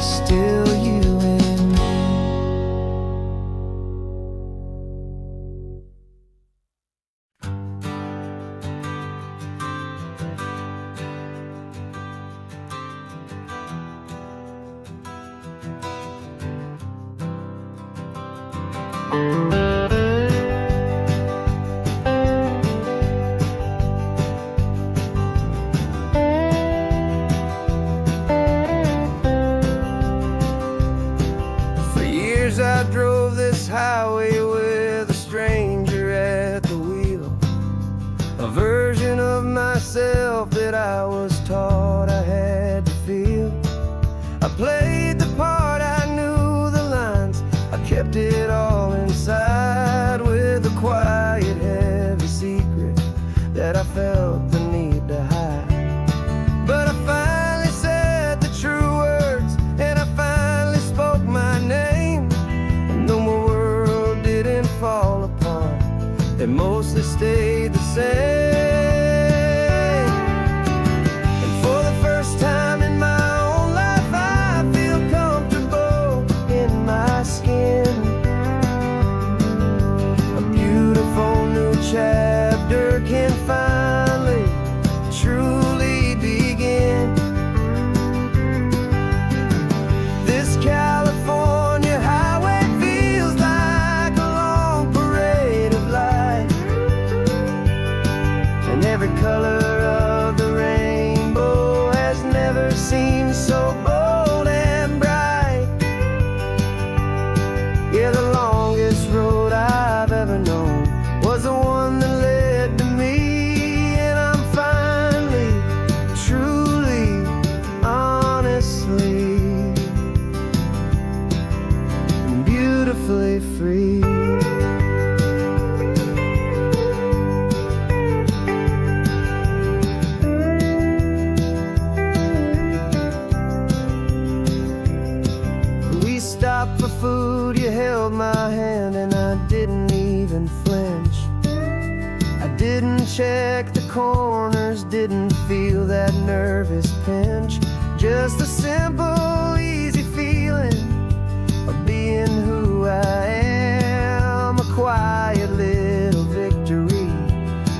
still you and me. For years I drove this highway with a stranger at the wheel, a version of myself that I was taught I had to feel. I played the part, I knew the lines, I kept it all inside with a quiet, heavy secret that I felt the need to hide. But I finally said the true words, and I finally spoke my name. And though my world didn't fall apart, it mostly stayed the same. And for the first time in my own life, I feel comfortable in my skin. A beautiful new chapter can finally truly begin. This California highway feels like a long parade of light, and every color of the rainbow has never seemed so bold and bright. Yeah, the longest road I've ever known was the one that led to me. And I'm finally, truly, honestly, and beautifully free. We stopped for food, you held my hand, and I didn't even flinch. I didn't check the corners, didn't feel that nervous pinch. Just a simple, easy feeling of being who I am. A quiet little victory,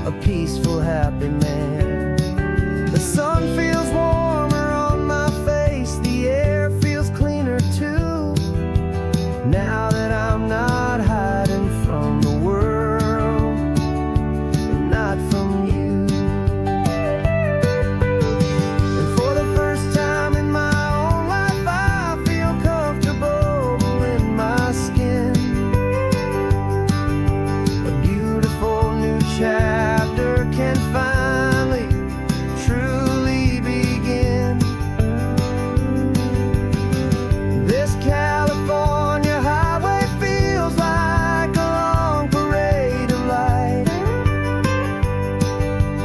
a peaceful, happy man. The sun feels warmer on my face, the air feels cleaner too, now that I'm not hiding from the world, and not from you. And for the first time in my own life, I feel comfortable in my skin. A beautiful new chapter can finally truly begin. This California highway feels like a long parade of light,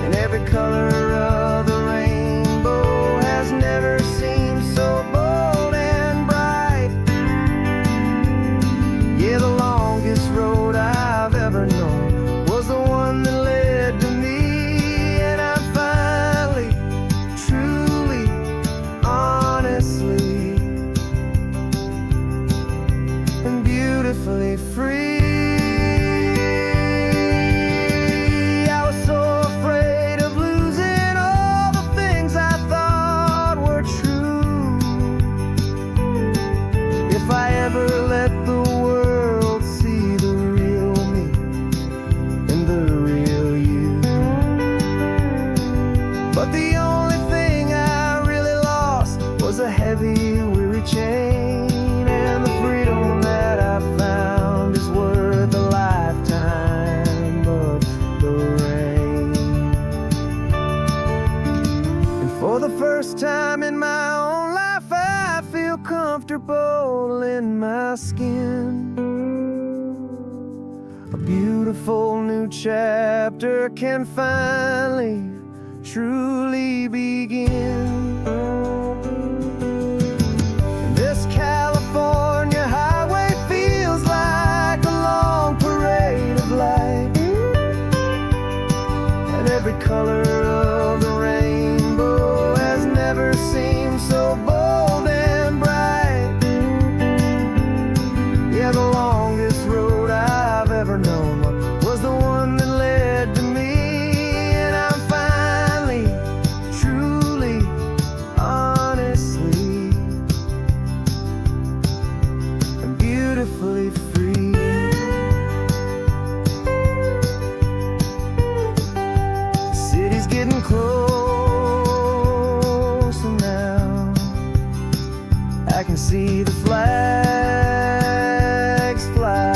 and every color of the rainbow has never seemed so bold and bright. Yeah, the longest road I've ever known was the one that led to me. And I'm finally, truly, honestly, and beautifully free. I was so afraid of losing all the things I thought were true. comfortable in my skin. A beautiful new chapter can finally, truly begin. This California highway feels like a long parade of light, and every color of the rainbow has never seemed so bold and bright. Yeah, the longest road I've ever known was the one that led to me, and I'm finally, truly, honestly, and beautifully free. The city's getting closer now. I can see the flags fly.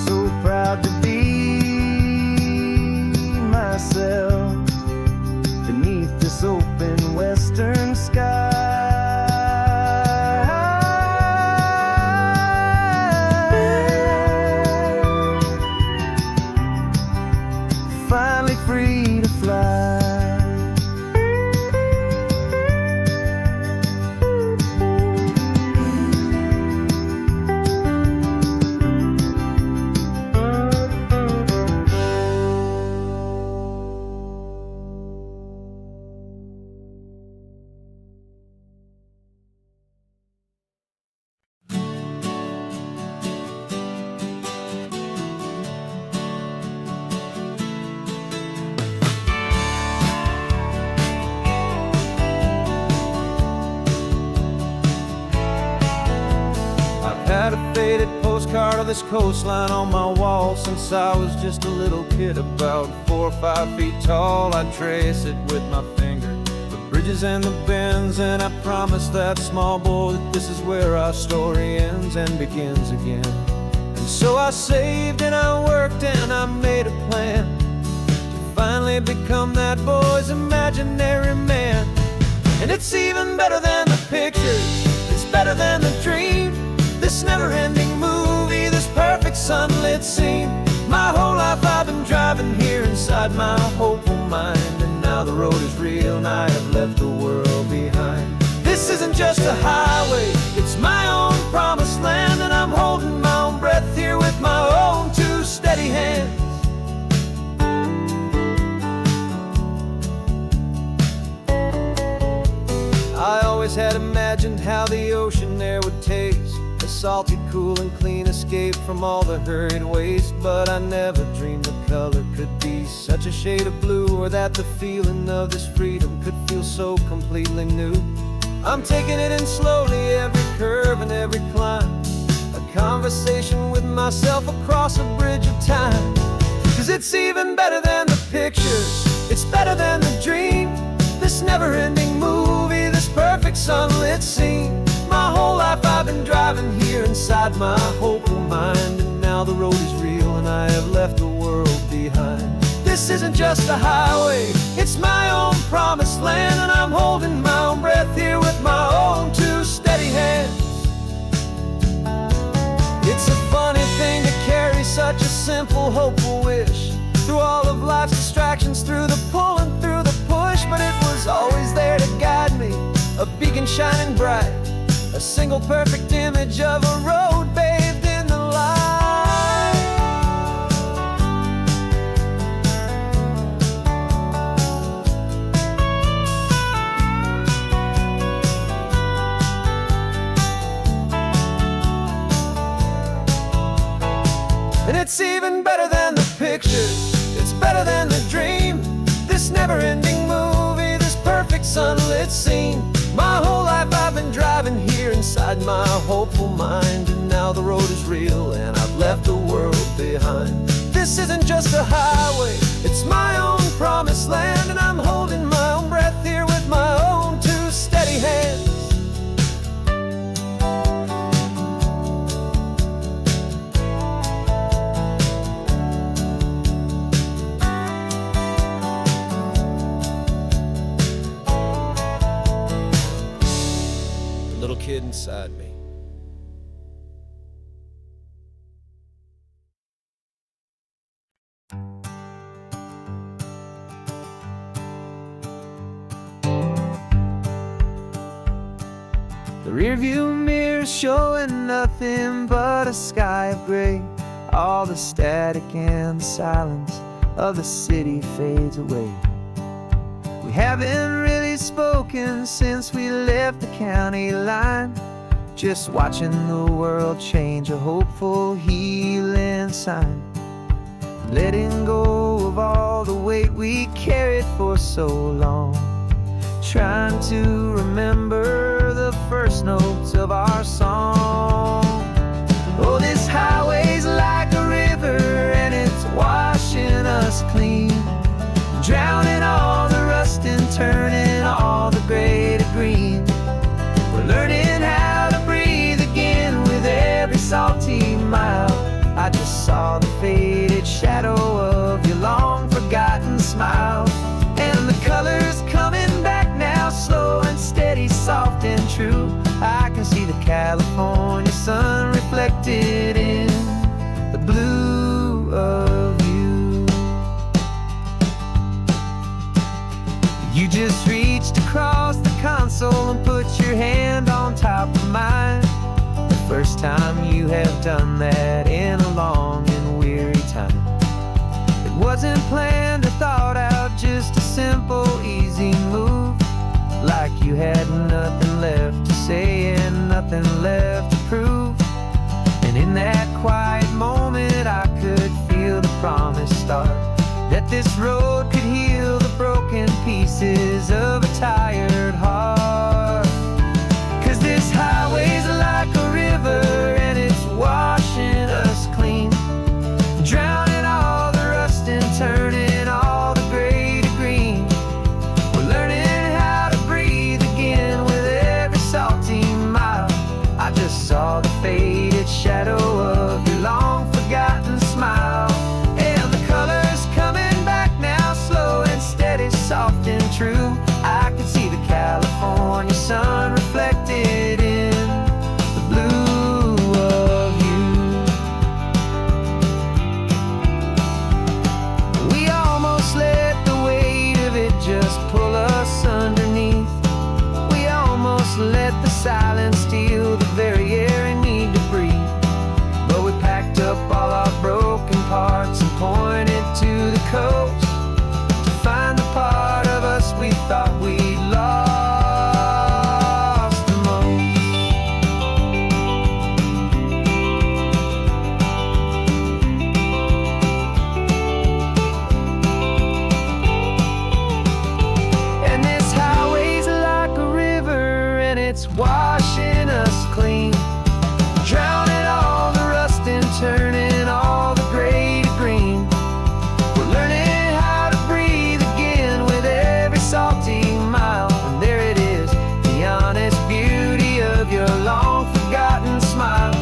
So proud to be myself beneath this open western sky. Finally free to fly. Had a faded postcard of this coastline on my wall since I was just a little kid, about 4 or 5 feet tall. I'd trace it with my finger, the bridges and the bends, and I promised that small boy that this is where our story ends and begins again. And so I saved and I worked and I made a plan to finally become that boy's imaginary man. And it's even better than the pictures, it's better than the dream. This never-ending movie, this perfect sunlit scene. My whole life I've been driving here inside my hopeful mind, and now the road is real and I have left the world behind. This isn't just a highway, it's my own promised land, and I'm holding my own breath here with my own 2 steady hands. I always had imagined how the ocean there would taste, a salty, cool and clean escape from all the hurried waste. But I never dreamed the color could be such a shade of blue, or that the feeling of this freedom could feel so completely new. I'm taking it in slowly, every curve and every climb, a conversation with myself across a bridge of time. 'Cause it's even better than the pictures, it's better than the dream. This never-ending movie, this perfect sunlit scene. My whole life I've been driving here inside my hopeful mind, and now the road is real and I have left the world behind. This isn't just a highway, it's my own promised land, and I'm holding my own breath here with my own 2 steady hands. It's a funny thing to carry such a simple, hopeful wish through all of life's distractions, through the pull and through the push. But it was always there to guide me, a beacon shining bright, a single perfect image of a road bathed in the light. And it's even better than the pictures, it's better than the dream. This never-ending movie, this perfect sunlit scene. My whole life I've been driving here inside my hopeful mind, and now the road is real and I've left the world behind. This isn't just a highway, it's my own promised land, and I'm holding my own breath here with my own 2 steady hands. little kid inside me. The rearview mirror showing nothing but a sky of gray. All the static and the silence of the city fades away. We haven't really spoken since we left the county line, just watching the world change, a hopeful healing sign. Letting go of all the weight we carried for so long, trying to remember the first notes of our song. Oh, this highway's like a river and it's washing us clean, drowning all the rust and turning all the gray to green. We're learning how to breathe again with every salty mile. I just saw the faded shadow of your long forgotten smile, and the colors coming back now, slow and steady, soft and true. I can see the California sun reflected in the blue of you. You just reached across the console and put your hand on top of mine. The first time you have done that in a long and weary time. It wasn't planned or thought out, just a simple, easy move. Like you had nothing left to say and nothing left to prove. And in that quiet moment I could feel the promise start, that this road could heal the broken pieces of a tired heart. 'Cause this highway's like a river and it's washing us clean, drowning all the rust and turning all the gray to green. We're learning how to breathe again with every salty mile. I just saw the faded shadow of your long forgotten smile, and the colors coming back now, slow and steady, soft and true. I can see the California sun reflected in the blue of you. We almost let the weight of it just pull us underneath. We almost let the silence steal the very air we need to breathe. But we packed up all our broken parts and pointed to the coast to find the part of us we thought we'd lost the most. And this highway's like a river and it's washing us clean, drowning all the rust and turning all the gray to green. We're learning how to breathe again with every salty mile. And there it is, the honest beauty of your long forgotten smile.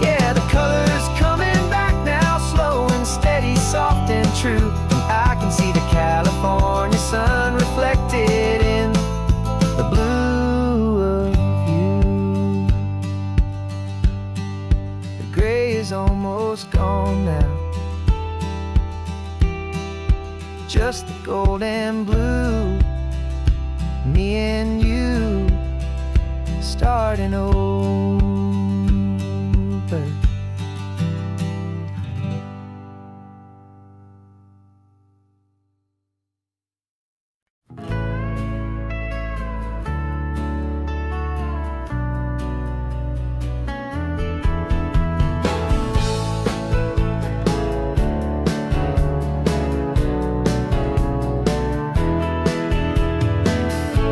Yeah, the colors coming back now, slow and steady, soft and true. I can see the California sun reflected in the blue of you. The gray is almost gone now, just the gold and blue. Me and you starting over.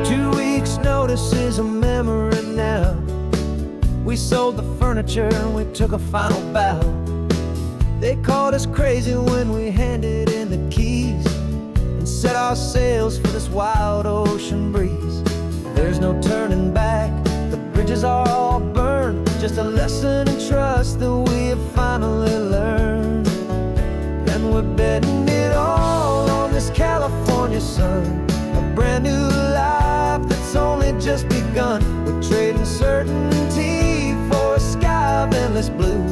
2 weeks' notice is a memory now. We sold the furniture and we took a final bow. They called us crazy when we handed in the keys and set our sails for this wild ocean breeze. There's no turning back, the bridges are all burned, just a lesson in trust that we have finally learned. And we're betting it all on this California sun, a brand new life that's only just begun. We're trading certain endless blue,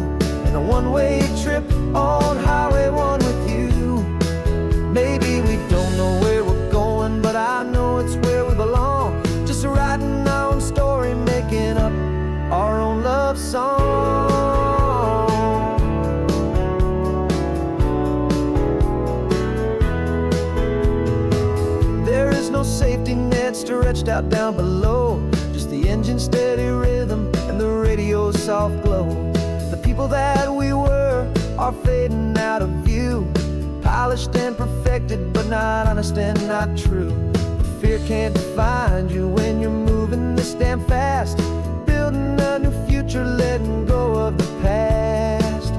and a one-way trip on Highway 1 with you. Maybe we don't know where we're going, but I know it's where we belong. Just writing our own story, making up our own love song. There is no safety net stretched out down below, just the engine's steady rhythm and the radio's soft glow. The people that we were are fading out of view, polished and perfected, but not honest and not true. Fear can't define you when you're moving this damn fast, building a new future, letting go of the past.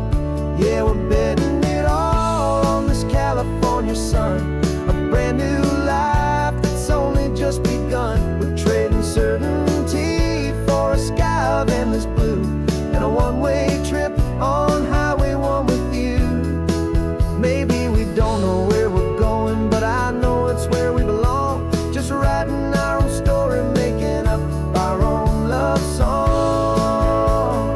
Yeah, we're betting it all on this California sun, a brand new life that's only just begun. We're trading certainty for a sky of endless blue, and a one-way trip on Highway 1 with you. Maybe we don't know where we're going, but I know it's where we belong. Just writing our own story, making up our own love song.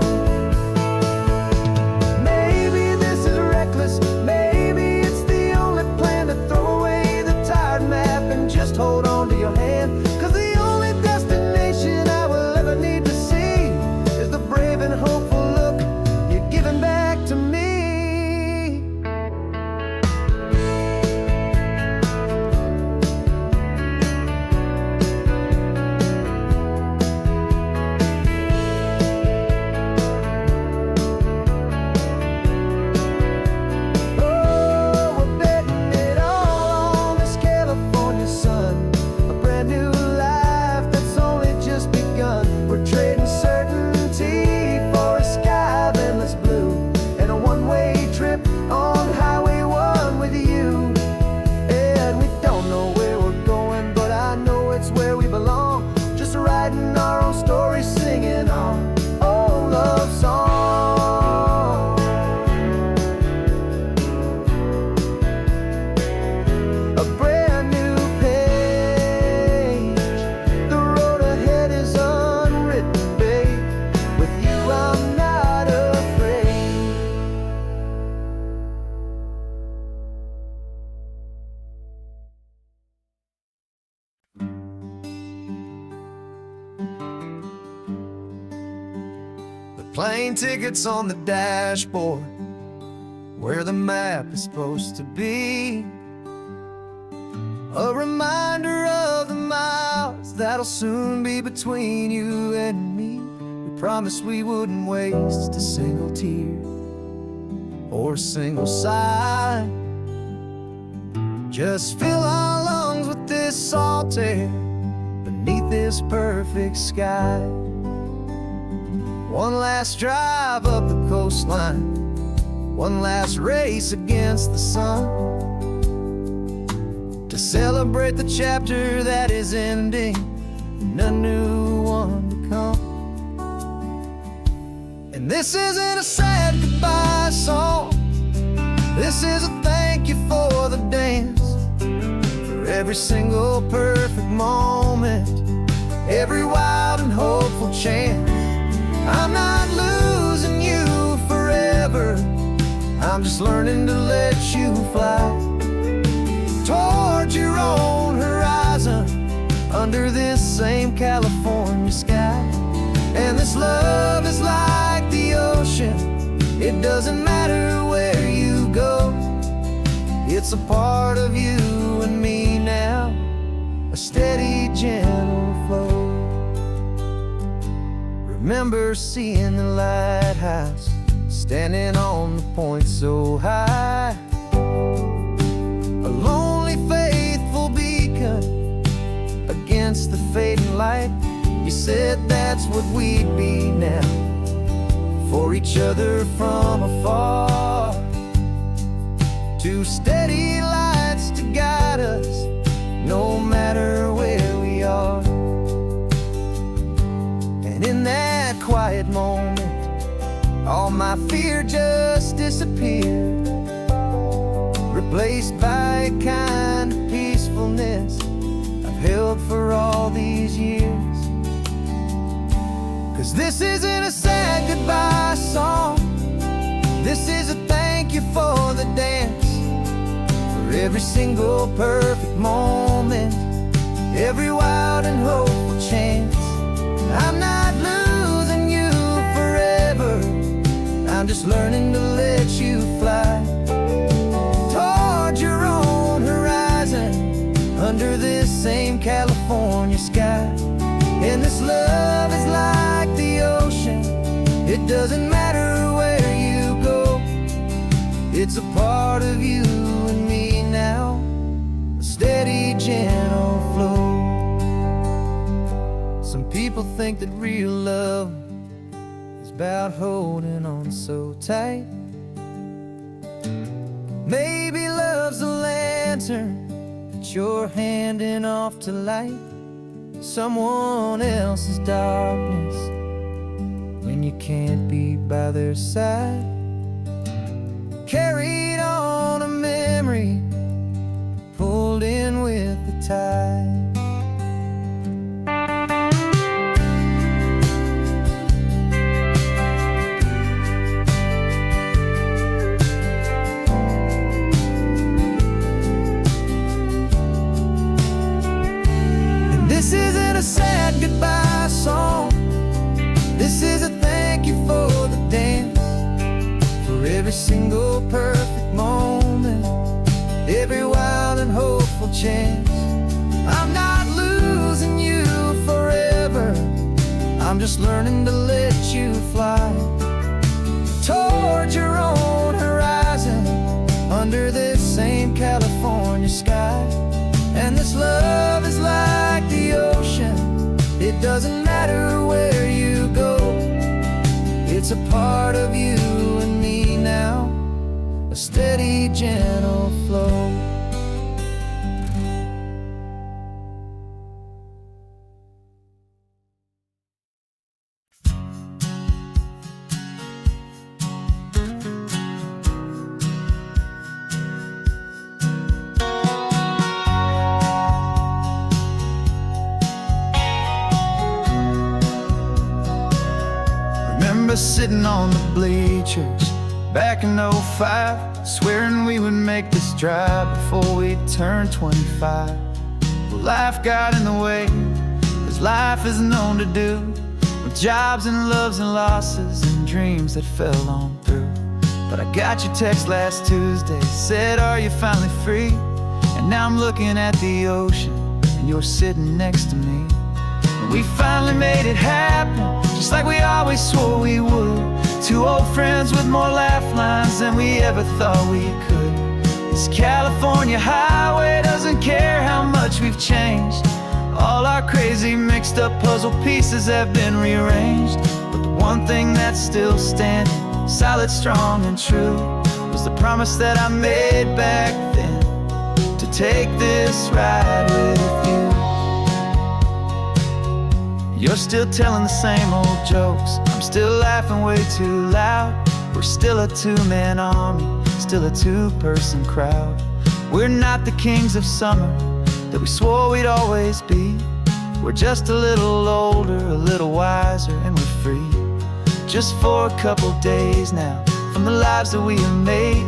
Maybe this is reckless, maybe it's the only plan to throw away the tired map and just hold on to your hand. 'Cause the only destination I will ever need to see is the brave and hopeful look you're giving back to me. Plane tickets on the dashboard, where the map is supposed to be. A reminder of the miles that'll soon be between you and me. We promised we wouldn't waste a single tear or a single sigh. Just fill our lungs with this salt air beneath this perfect sky. One last drive up the coastline, one last race against the sun, to celebrate the chapter that is ending and a new one to come. And this isn't a sad goodbye song, this is a thank you for the dance, for every single perfect moment, every wild and hopeful chance. I'm not losing you forever, I'm just learning to let you fly towards your own horizon, under this same California sky. And this love is like the ocean, it doesn't matter where you go, it's a part of you and me now, a steady, gentle flow. Remember seeing the lighthouse, standing on the point so high, a lonely, faithful beacon against the fading light. You said that's what we'd be now, for each other from afar. Two steady lights to guide us, no matter where we are. And in that quiet moment, all my fear just disappeared, replaced by a kind of peacefulness I've held for all these years. 'Cause this isn't a sad goodbye song, This is a thank you for the dance, for every single perfect moment, every wild and hopeful chance. I'm not losing you forever, I'm just learning to let you fly toward your own horizon, under this same California sky. And this love is like the ocean, it doesn't matter where you go, it's a part of you and me now, a steady, gentle flow. Some people think that real love is about holding on so tight. Maybe love's a lantern that you're handing off to light someone else's darkness when you can't be by their side. Carried on a memory, pulled in with the tide. This isn't a sad goodbye song, this is a thank you for the dance, for every single perfect moment, every wild and hopeful chance. I'm not losing you forever, I'm just learning to let you fly toward your own horizon, under this same California sky. And this love is like the ocean, it doesn't matter where you go, it's a part of you and me now, a steady, gentle flow. Remember sitting on the bleachers back in '05, swearing we would make this drive before we turned 25. Well, life got in the way, as life is known to do, with jobs and loves and losses and dreams that fell on through. But I got your text last Tuesday, said, are you finally free? And now I'm looking at the ocean, and you're sitting next to me. We finally made it happen, just like we always swore we would. Two old friends with more laugh lines than we ever thought we could. This California highway doesn't care how much we've changed. All our crazy mixed up puzzle pieces have been rearranged. But the one thing that's still standing, solid, strong and true, was the promise that I made back then, to take this ride with you. You're still telling the same old jokes, I'm still laughing way too loud. We're still a two-man army, still a two-person crowd. We're not the kings of summer that we swore we'd always be. We're just a little older, a little wiser, and we're free. Just for a couple days now, from the lives that we have made,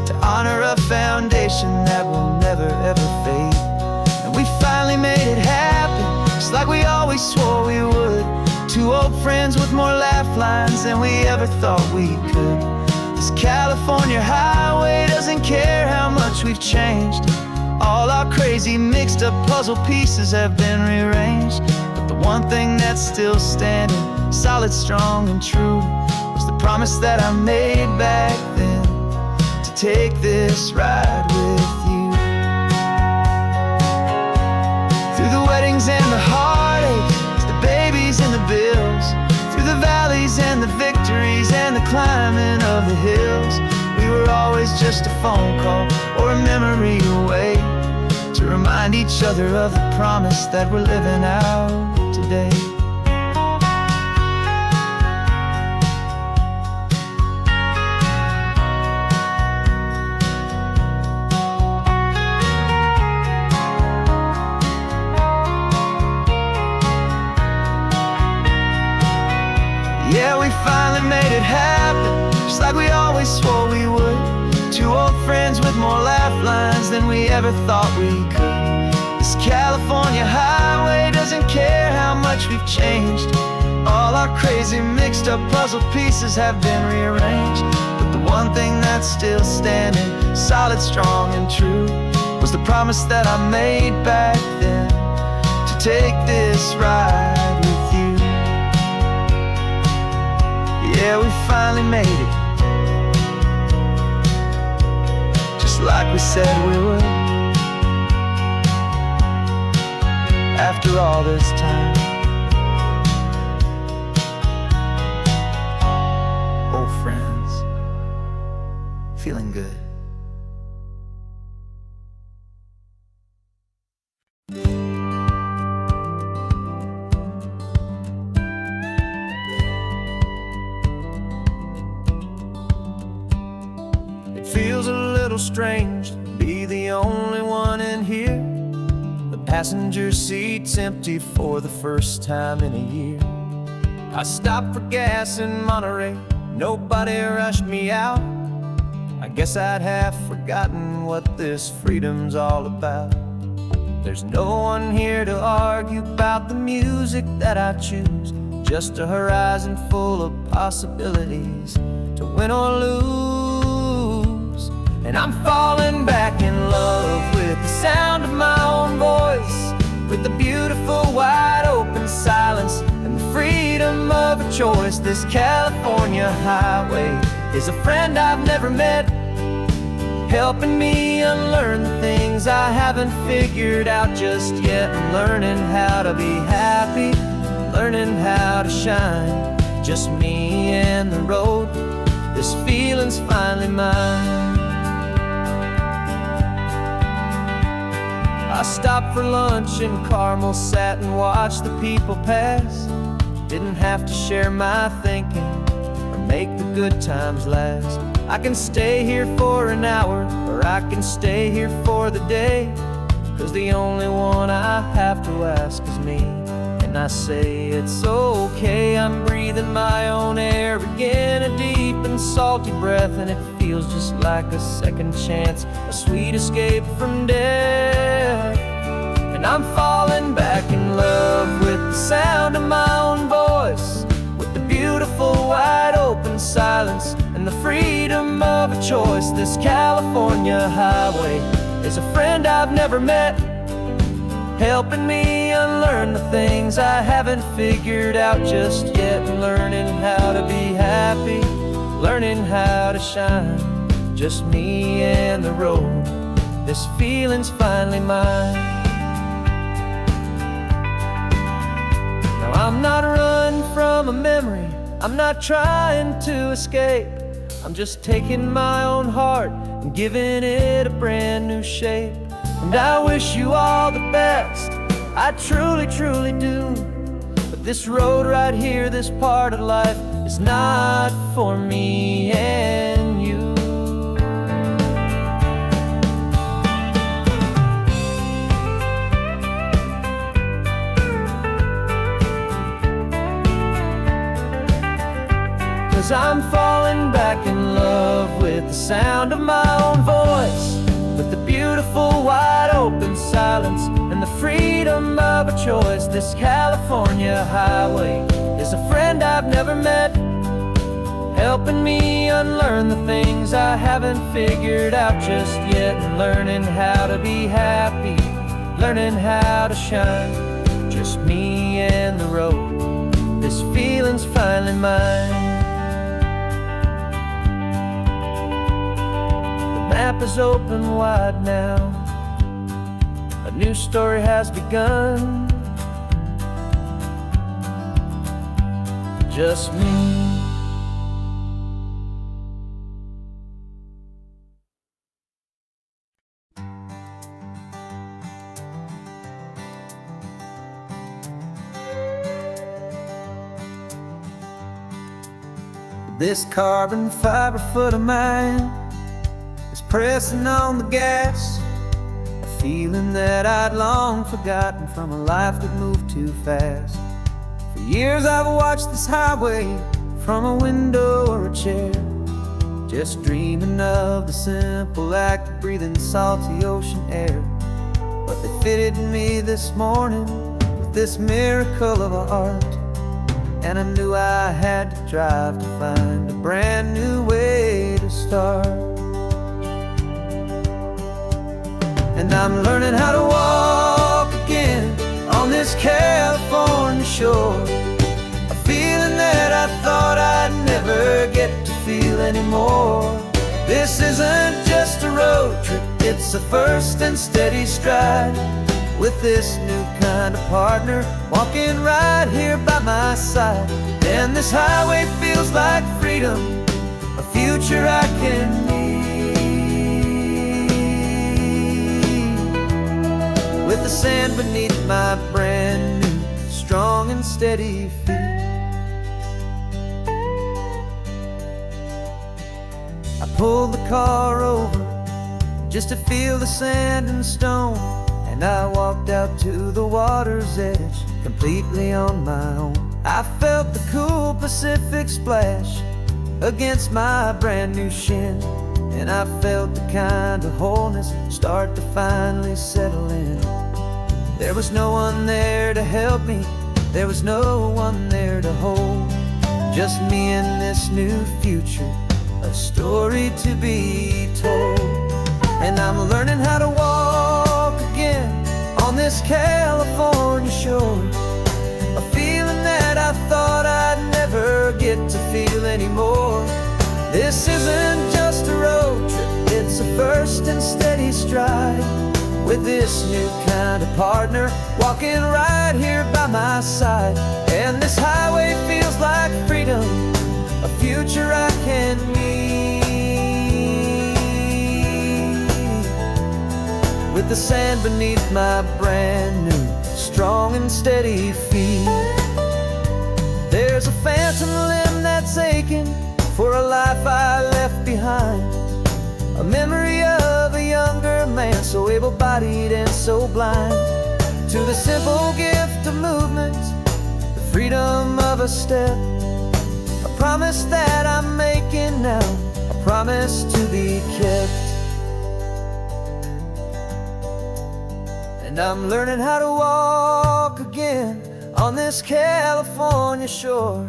to honor a foundation that will never ever fade. And we finally made it happen, just like we always swore we would. Two old friends with more laugh lines than we ever thought we could. This California highway doesn't care how much we've changed. All our crazy mixed up puzzle pieces have been rearranged. But the one thing that's still standing, solid, strong and true, was the promise that I made back then, to take this ride with you. Through the weddings and the heartaches, the babies and the bills, through the valleys and the victories and the climbing of the hills, we were always just a phone call or a memory away, to remind each other of the promise that we're living out today. Yeah, we finally made it happen, just like we always swore we would. Two old friends with more laugh lines than we ever thought we could. This California highway doesn't care how much we've changed. All our crazy mixed up puzzle pieces have been rearranged. But the one thing that's still standing, solid, strong and true, was the promise that I made back then, to take this ride with you. Yeah, we finally made it, just like we said we would. After all this time, old friends, feeling good. It feels a little strange to be the only one in here. The passenger seat's empty for the first time in a year. I stopped for gas in Monterey, nobody rushed me out. I guess I'd have forgotten what this freedom's all about. There's no one here to argue about the music that I choose, just a horizon full of possibilities to win or lose. And I'm falling back in love with the sound of my own voice, with the beautiful wide open silence and the freedom of a choice. This California highway is a friend I've never met, helping me unlearn the things I haven't figured out just yet, and learning how to be happy, learning how to shine, just me and the road. This feeling's finally mine. I stopped for lunch in Carmel, sat and watched the people pass. Didn't have to share my thinking or make the good times last. I can stay here for an hour, or I can stay here for the day, 'cause the only one I have to ask is me. And I say it's okay, I'm breathing my own air again, a deep and salty breath, and it feels just like a second chance, a sweet escape from death. And I'm falling back in love with the sound of my own voice, with the beautiful wide open silence and the freedom of a choice. This California highway is a friend I've never met, helping me unlearn the things I haven't figured out just yet, and learning how to be happy, learning how to shine, just me and the road. This feeling's finally mine. Now I'm not running from a memory, I'm not trying to escape, I'm just taking my own heart and giving it a brand new shape. And I wish you all the best, I truly, truly do. But this road right here, this part of life, is not for me and you. 'Cause I'm falling back in love with the sound of my own voice, with the beautiful wide open silence and the freedom of a choice. This California highway is a friend I've never met, helping me unlearn the things I haven't figured out just yet, and learning how to be happy, learning how to shine, just me and the road. This feeling's finally mine. The map is open wide now, a new story has begun, just me. This carbon fiber foot of mine is pressing on the gas, a feeling that I'd long forgotten from a life that moved too fast. For years I've watched this highway from a window or a chair, just dreaming of the simple act of breathing salty ocean air. But they fitted me this morning with this miracle of art, and I knew I had to drive to find a brand new way to start. And I'm learning how to walk again on this California shore, a feeling that I thought I'd never get to feel anymore. This isn't just a road trip, it's a first and steady stride, with this new kind of partner walking right here by my side. And this highway feels like freedom, a future I can need, with the sand beneath my brand new strong and steady feet. I pulled the car over just to feel the sand and stone, and I walked out to the water's edge completely on my own. I felt the cool Pacific splash against my brand new shin, and I felt the kind of wholeness start to finally settle in. There was no one there to help me, there was no one there to hold, just me and this new future, a story to be told. And I'm learning how to walk again on this California shore, a feeling that I thought I'd never get to feel anymore. This isn't just a road trip, it's a first and steady stride, with this new kind of partner walking right here by my side. And this highway feels like freedom, a future I can need, with the sand beneath my brand new strong and steady feet. There's a phantom limb that's aching for a life I left behind, a memory of a younger man so able-bodied and so blind, to the simple gift of movement, the freedom of a step, a promise that I'm making now, a promise to be kept. And I'm learning how to walk again on this California shore,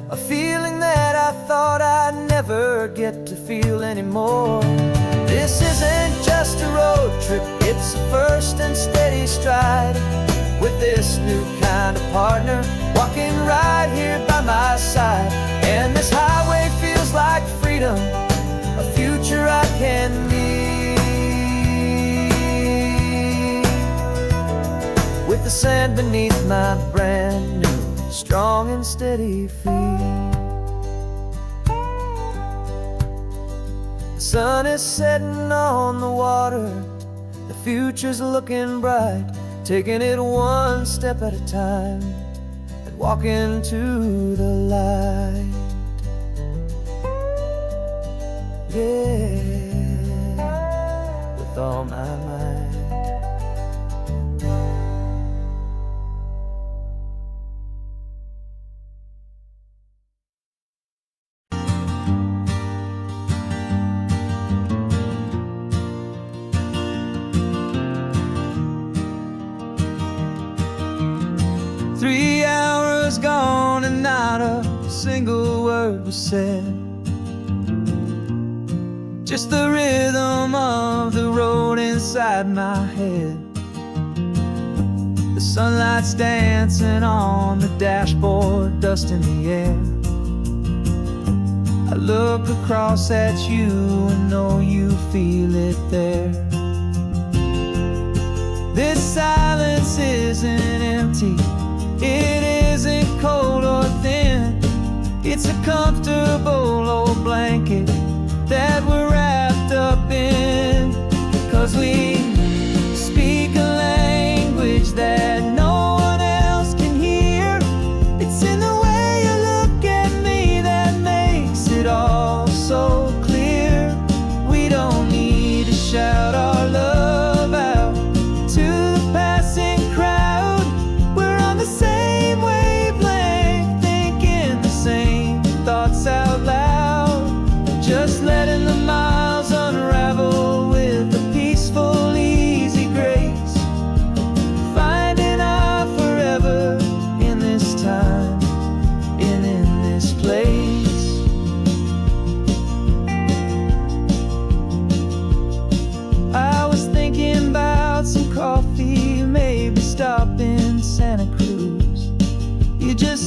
a feeling that I thought I'd never get to feel anymore. This isn't just a road trip, it's a first and steady stride, with this new kind of partner walking right here by my side. And this highway feels like freedom, a future I can need, with the sand beneath my brand new strong and steady feet. The sun is setting on the water, the future's looking bright, taking it one step at a time and walking to the light. Yeah, with all my might. 3 hours gone and not a single word was said, just the rhythm of the road inside my head. The sunlight's dancing on the dashboard, dust in the air. I look across at you and know you feel it there. This silence isn't empty, it isn't cold or thin. It's a comfortable old blanket that we're wrapped up in, 'cause we speak a language that no one else can hear. It's in the way you look at me that makes it all so clear. We don't need to shout our love out to the passing crowd. We're on the same wavelength, thinking the same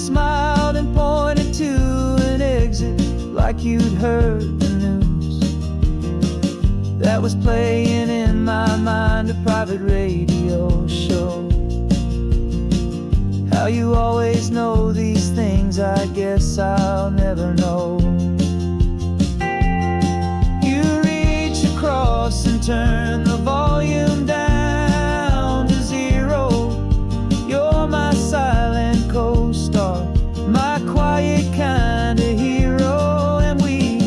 smiled and pointed to an exit like you'd heard the news. That was playing in my mind, a private radio show. How you always know these things, I guess I'll never know. You reach across and turn the volume down to 0. You're my silent co-star, my quiet kind of hero. And we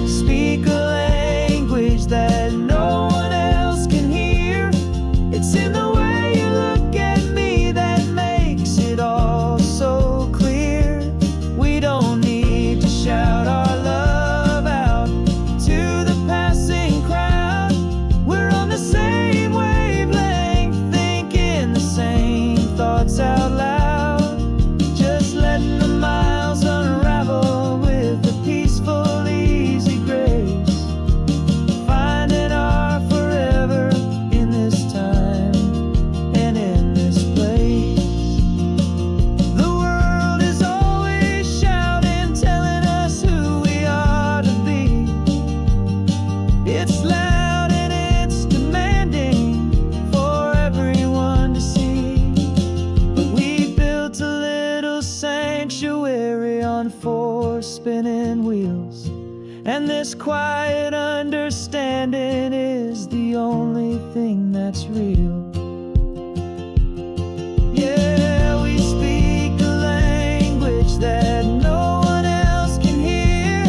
speak a language that no one else can hear. It's in the way you look at me that makes it all so clear. We don't need to shout our love out to the passing crowd. We're on the same wavelength, thinking the same thoughts out loud. Just letting the miles unravel with a peaceful, easy grace. Finding our forever in this time and in this place. The world is always shouting, telling us who we are to be. It's loud and it's demanding for everyone to see. But we built a little sanctuary on 4 spinning wheels, and this quiet understanding is the only thing that's real. Yeah, we speak a language that no one else can hear.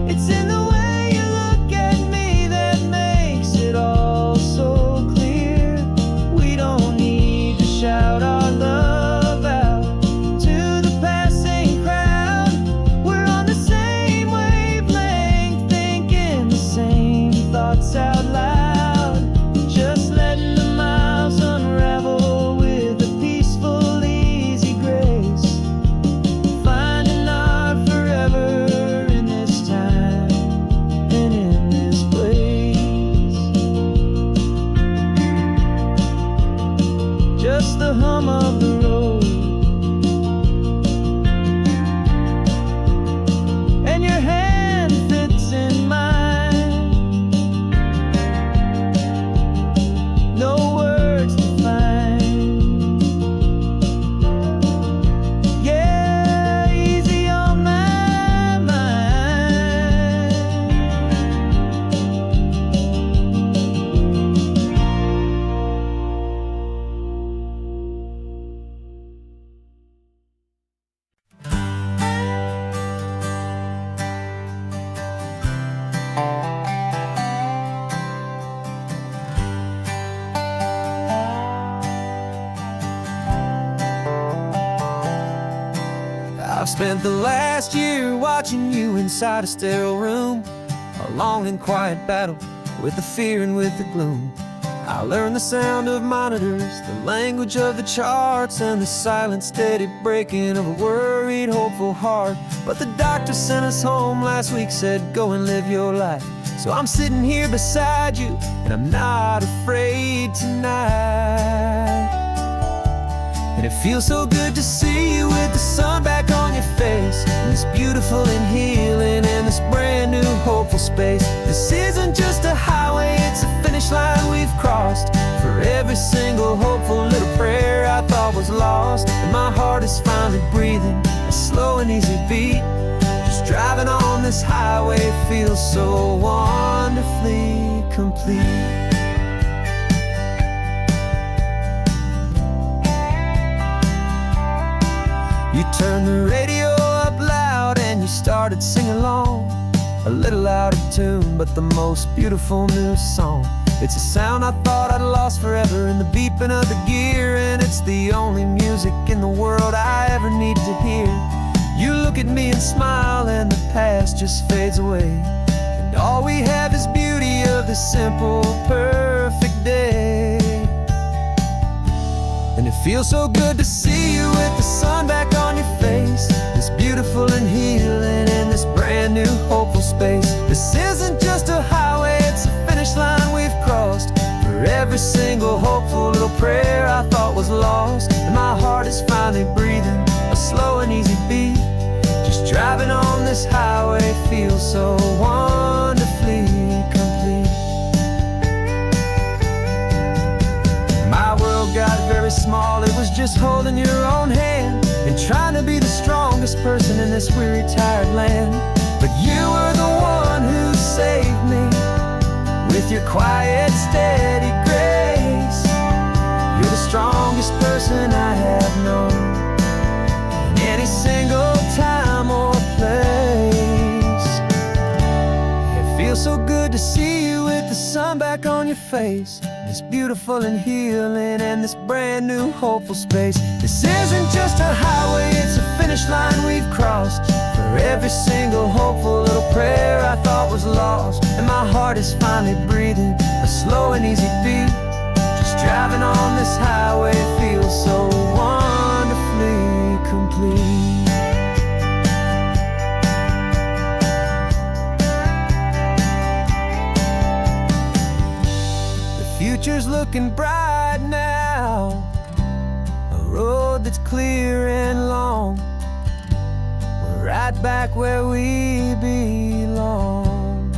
It's in the way you look at me that makes it all so clear. We don't need to shout our love out to the passing crowd. We're on the same wavelength, thinking the same thoughts out loud. Just letting the miles unravel with a peaceful, easy grace. Finding our forever in this time and in this place. Just the hum of the road and your hand fits in mine. No words to find. Yeah, easy on my mind. I've spent the last year watching you inside a sterile room, a long and quiet battle with the fear and with the gloom. I learned the sound of monitors, the language of the charts, and the silent, steady breaking of a worried, hopeful heart. But the doctor sent us home last week, said, go and live your life. So I'm sitting here beside you, and I'm not afraid tonight. And it feels so good to see you with the sun back on your face, and this beautiful and healing in this brand new hopeful space. This isn't just a highway, it's a finish line we've crossed. For every single hopeful little prayer I thought was lost, and my heart is finally breathing a slow and easy beat. Just driving on this highway feels so wonderfully complete. You turned the radio up loud and you started singing along, a little out of tune, but the most beautiful new song. It's a sound I thought I'd lost forever in the beeping of the gear, and it's the only music in the world I ever need to hear. You look at me and smile, and the past just fades away, and all we have is beauty of this simple, perfect day. And it feels so good to see you with the sun back on your face, this beautiful and healing in this brand new hopeful space. This isn't just a highway, it's a finish line we've crossed. For every single hopeful little prayer I thought was lost, and my heart is finally breathing a slow and easy Driving on this highway feels so wonderfully complete. My world got very small, it was just holding your own hand and trying to be the strongest person in this weary, tired land. But you were the one who saved me with your quiet, steady grace. You're the strongest person I have known in any single time or place. It feels so good to see you with the sun back on your face. This beautiful and healing and this brand new hopeful space. This isn't just a highway, it's a finish line we've crossed. For every single hopeful little prayer I thought was lost. And my heart is finally breathing a slow and easy beat. Just driving on this highway feels so wonderfully complete. Future's looking bright now, a road that's clear and long. We're right back where we belong,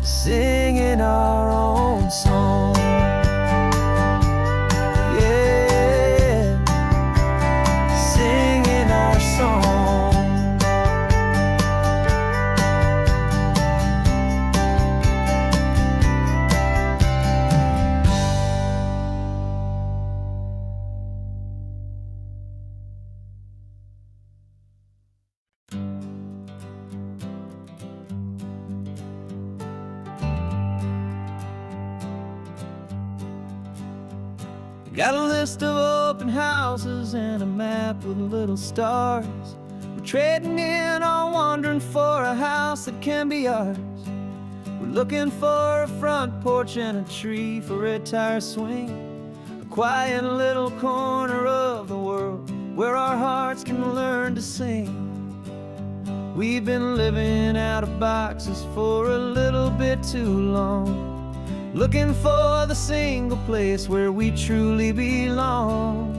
singing our own song. Yeah, singing our song. Got a list of open houses and a map with little stars. We're trading in our wandering for a house that can be ours. We're looking for a front porch and a tree for a tire swing. A quiet little corner of the world where our hearts can learn to sing. We've been living out of boxes for a little bit too long, looking for the single place where we truly belong.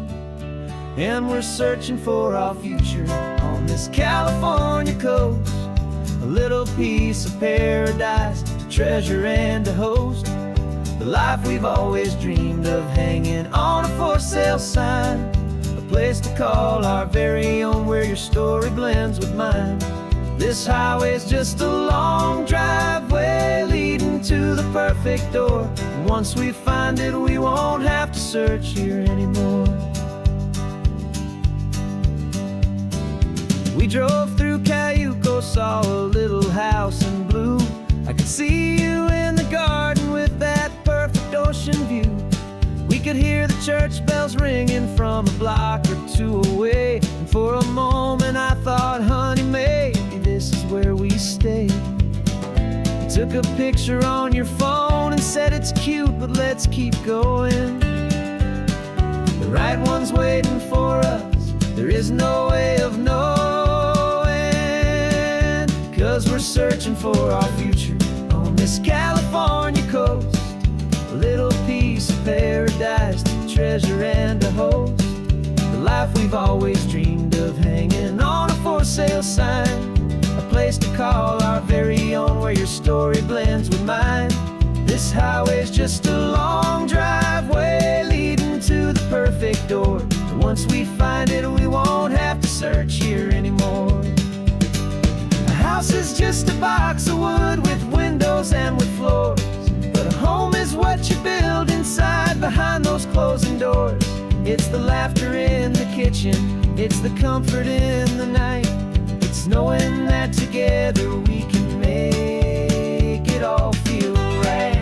And we're searching for our future on this California coast, a little piece of paradise to treasure and to host. The life we've always dreamed of, hanging on a for sale sign, a place to call our very own where your story blends with mine. This highway's just a long driveway leading to the perfect door. And once we find it, we won't have to search here anymore. We drove through Cayuco, saw a little house in blue. I could see you in the garden with that perfect ocean view. We could hear the church bells ringing from a block or two away. And for a moment I thought, honey, maybe this is where we stay. You took a picture on your phone and said it's cute, but let's keep going. The right one's waiting for us, there is no way of knowing. 'Cause we're searching for our future on this California coast, a little piece of paradise to treasure and to host. The life we've always dreamed of, hanging on a for sale sign, a place to call our very own where your story blends with mine. This highway's just a long driveway leading to the perfect door. And once we find it, we won't have to search here anymore. A house is just a box of wood with windows and with floors, but a home is what you build inside behind those closing doors. It's the laughter in the kitchen, it's the comfort in the night. It's knowing that together we can make it all feel right.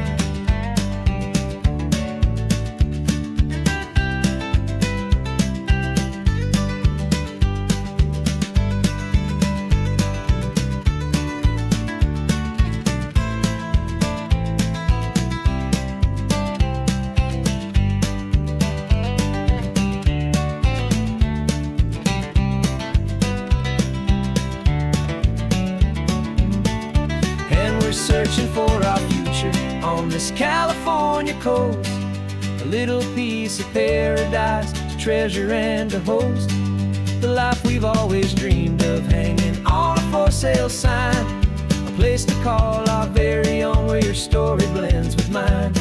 Searching for our future on this California coast, a little piece of paradise to treasure and to host. The life we've always dreamed of, hanging your story blends with mine.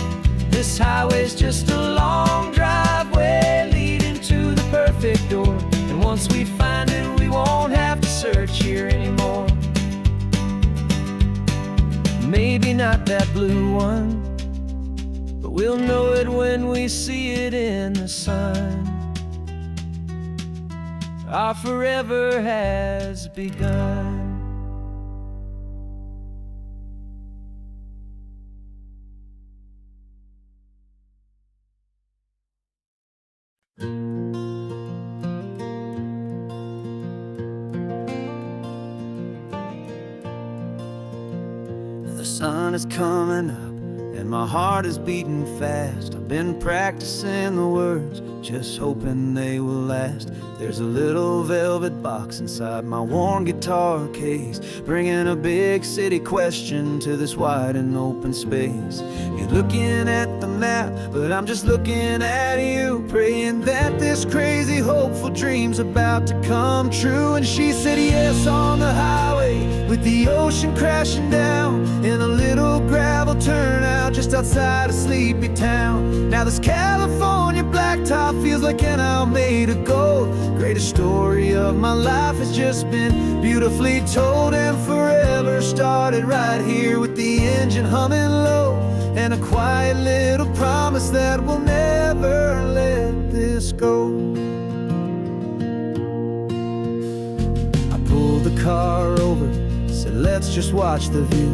This highway's just a long driveway leading to the perfect door. And once we find it, we won't have to search here anymore. Maybe not that blue one, but we'll know it when we see it in the sun. Our forever has begun. The sun is coming up and my heart is beating fast. I've been practicing the words, just hoping they will last. There's a little velvet box inside my worn guitar case, bringing a big city question to this wide and open space. You're looking at the map, but I'm just looking at you, praying that this crazy hopeful dream's about to come true. And she said yes on the highway, with the ocean crashing down, in a little gravel turnout just outside a sleepy town. Now this California blacktop feels like an hour made of gold. Greatest story of my life has just been beautifully told, and forever started right here with the engine humming low, and a quiet little promise that we'll never let this go. I pulled the car over, said let's just watch the view.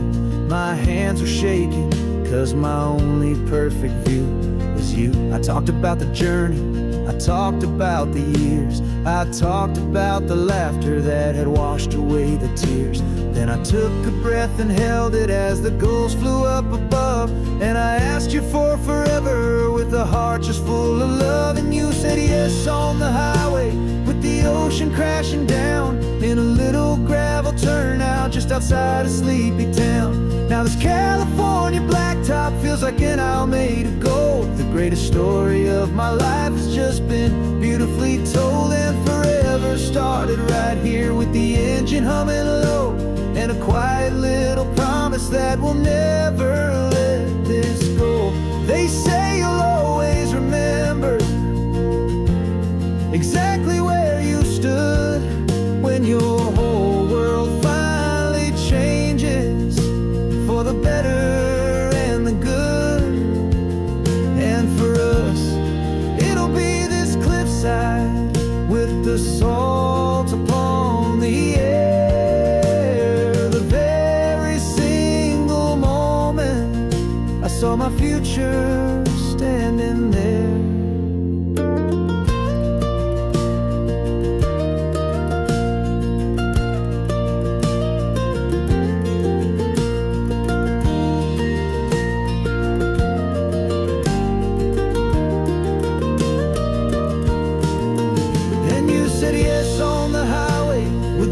My hands were shaking, cause my only perfect view was you. I talked about the journey, I talked about the years, I talked about the laughter that had washed away the tears. Then I took a breath and held it as the gulls flew up above, and I asked you for forever with a heart just full of love. And you said yes on the highway, with the ocean crashing down, in a little gravel turnout just outside a sleepy town. Now this California blacktop feels like an hour made of gold. The greatest story of my life has just been beautifully told, and forever started right here with the engine humming low, and a quiet little promise that we'll never let this go. They say you'll always remember exactly where you stood when your whole world finally changes for the better and the good. And for us, it'll be this cliffside with the salt upon the air. The very single moment I saw my future standing there.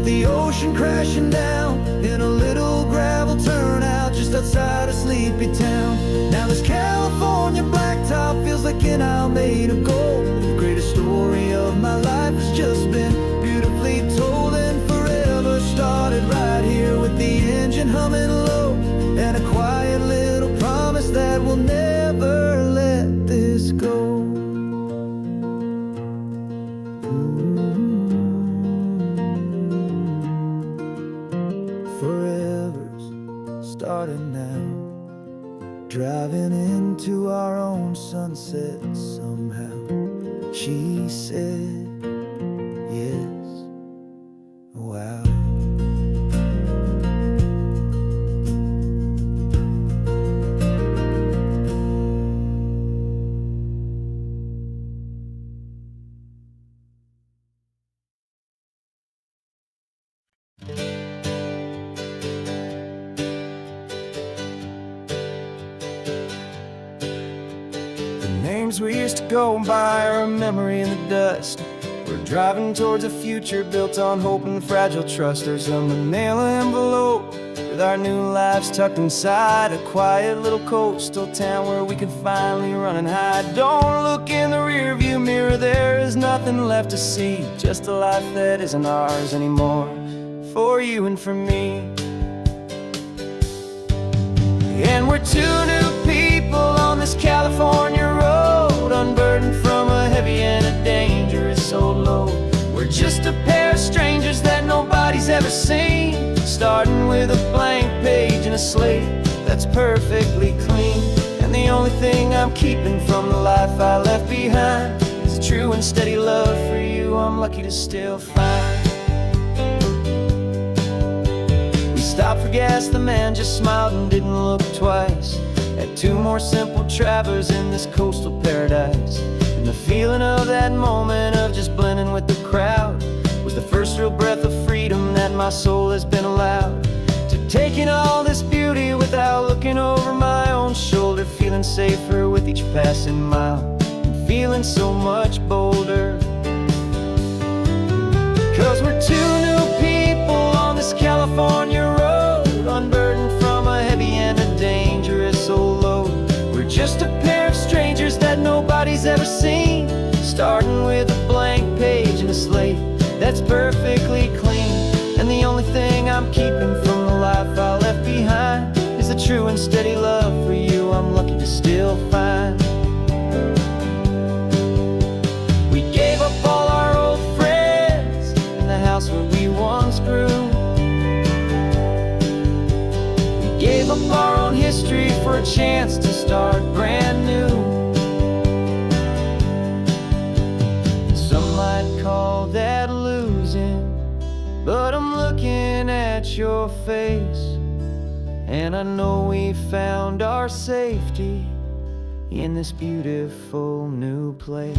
The ocean crashing down, in a little gravel turnout just outside a sleepy town. Now this California blacktop feels like an hour made of gold. The greatest story of my life has just been beautifully told, and forever started right here with the engine humming low, and a quiet little promise that we'll never let this go. Starting now, driving into our own sunset somehow. She said yes, wow. Names we used to go by are a memory in the dust. We're driving towards a future built on hope and fragile trust. There's a manila envelope with our new lives tucked inside, a quiet little coastal town where we can finally run and hide. Don't look in the rearview mirror, there is nothing left to see, just a life that isn't ours anymore, for you and for me. And we're two new people on this California road, unburdened from a heavy and a dangerous old load. We're just a pair of strangers that nobody's ever seen, starting with a blank page and a slate that's perfectly clean. And the only thing I'm keeping from the life I left behind is a true and steady love for you I'm lucky to still find. We stopped for gas, the man just smiled and didn't look twice. Had two more simple travelers in this coastal paradise. And the feeling of that moment of just blending with the crowd was the first real breath of freedom that my soul has been allowed to take in all this beauty without looking over my own shoulder, feeling safer with each passing mile and feeling so much bolder. 'Cause we're two new people on this California road, unburdened from a heavy and a dangerous old load. We're just a pair of strangers that nobody's ever seen, starting with a blank page and a slate that's perfectly clean. And the only thing I'm keeping from the life I left behind is a true and steady love for you I'm lucky to still find. We gave up all our old friends in the house where we once grew. We gave up our own history for a chance to start brand new. Some might call that losing, but I'm looking at your face, and I know we found our safety in this beautiful new place.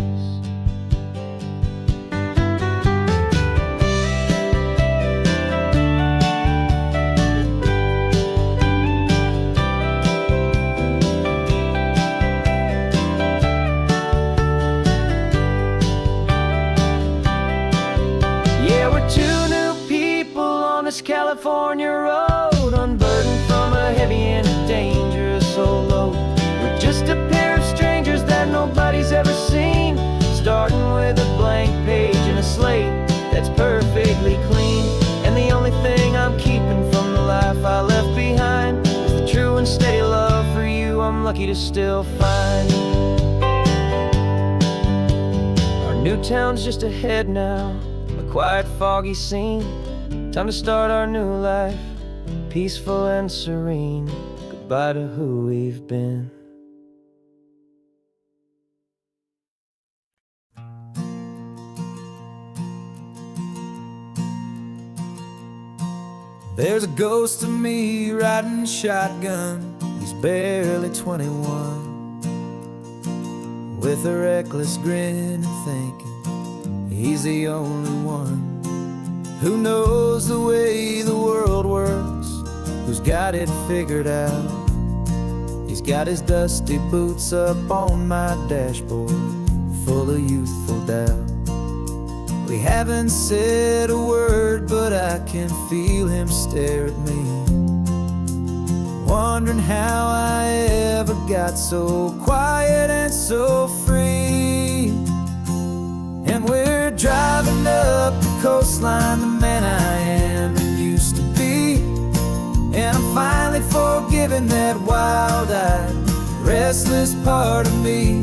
Yeah, we're two new people on this California road, unburdened from a heavy and a dangerous old load. We're just a pair of strangers that nobody's ever seen, starting with a blank page and a slate that's perfectly clean. And the only thing I'm keeping from the life I left behind is the true and steady love for you I'm lucky to still find. Our new town's just ahead now, a quiet, foggy scene. Time to start our new life, peaceful and serene. Goodbye to who we've been. There's a ghost of me riding shotgun. He's barely 21, with a reckless grin and thinking he's the only one who knows the way the world works, who's got it figured out. He's got his dusty boots up on my dashboard, full of youthful doubt. We haven't said a word, but I can feel him stare at me, wondering how I ever got so quiet and so free. And we're driving up the coastline, the man I am and used to be. And I'm finally forgiving that wild-eyed, restless part of me.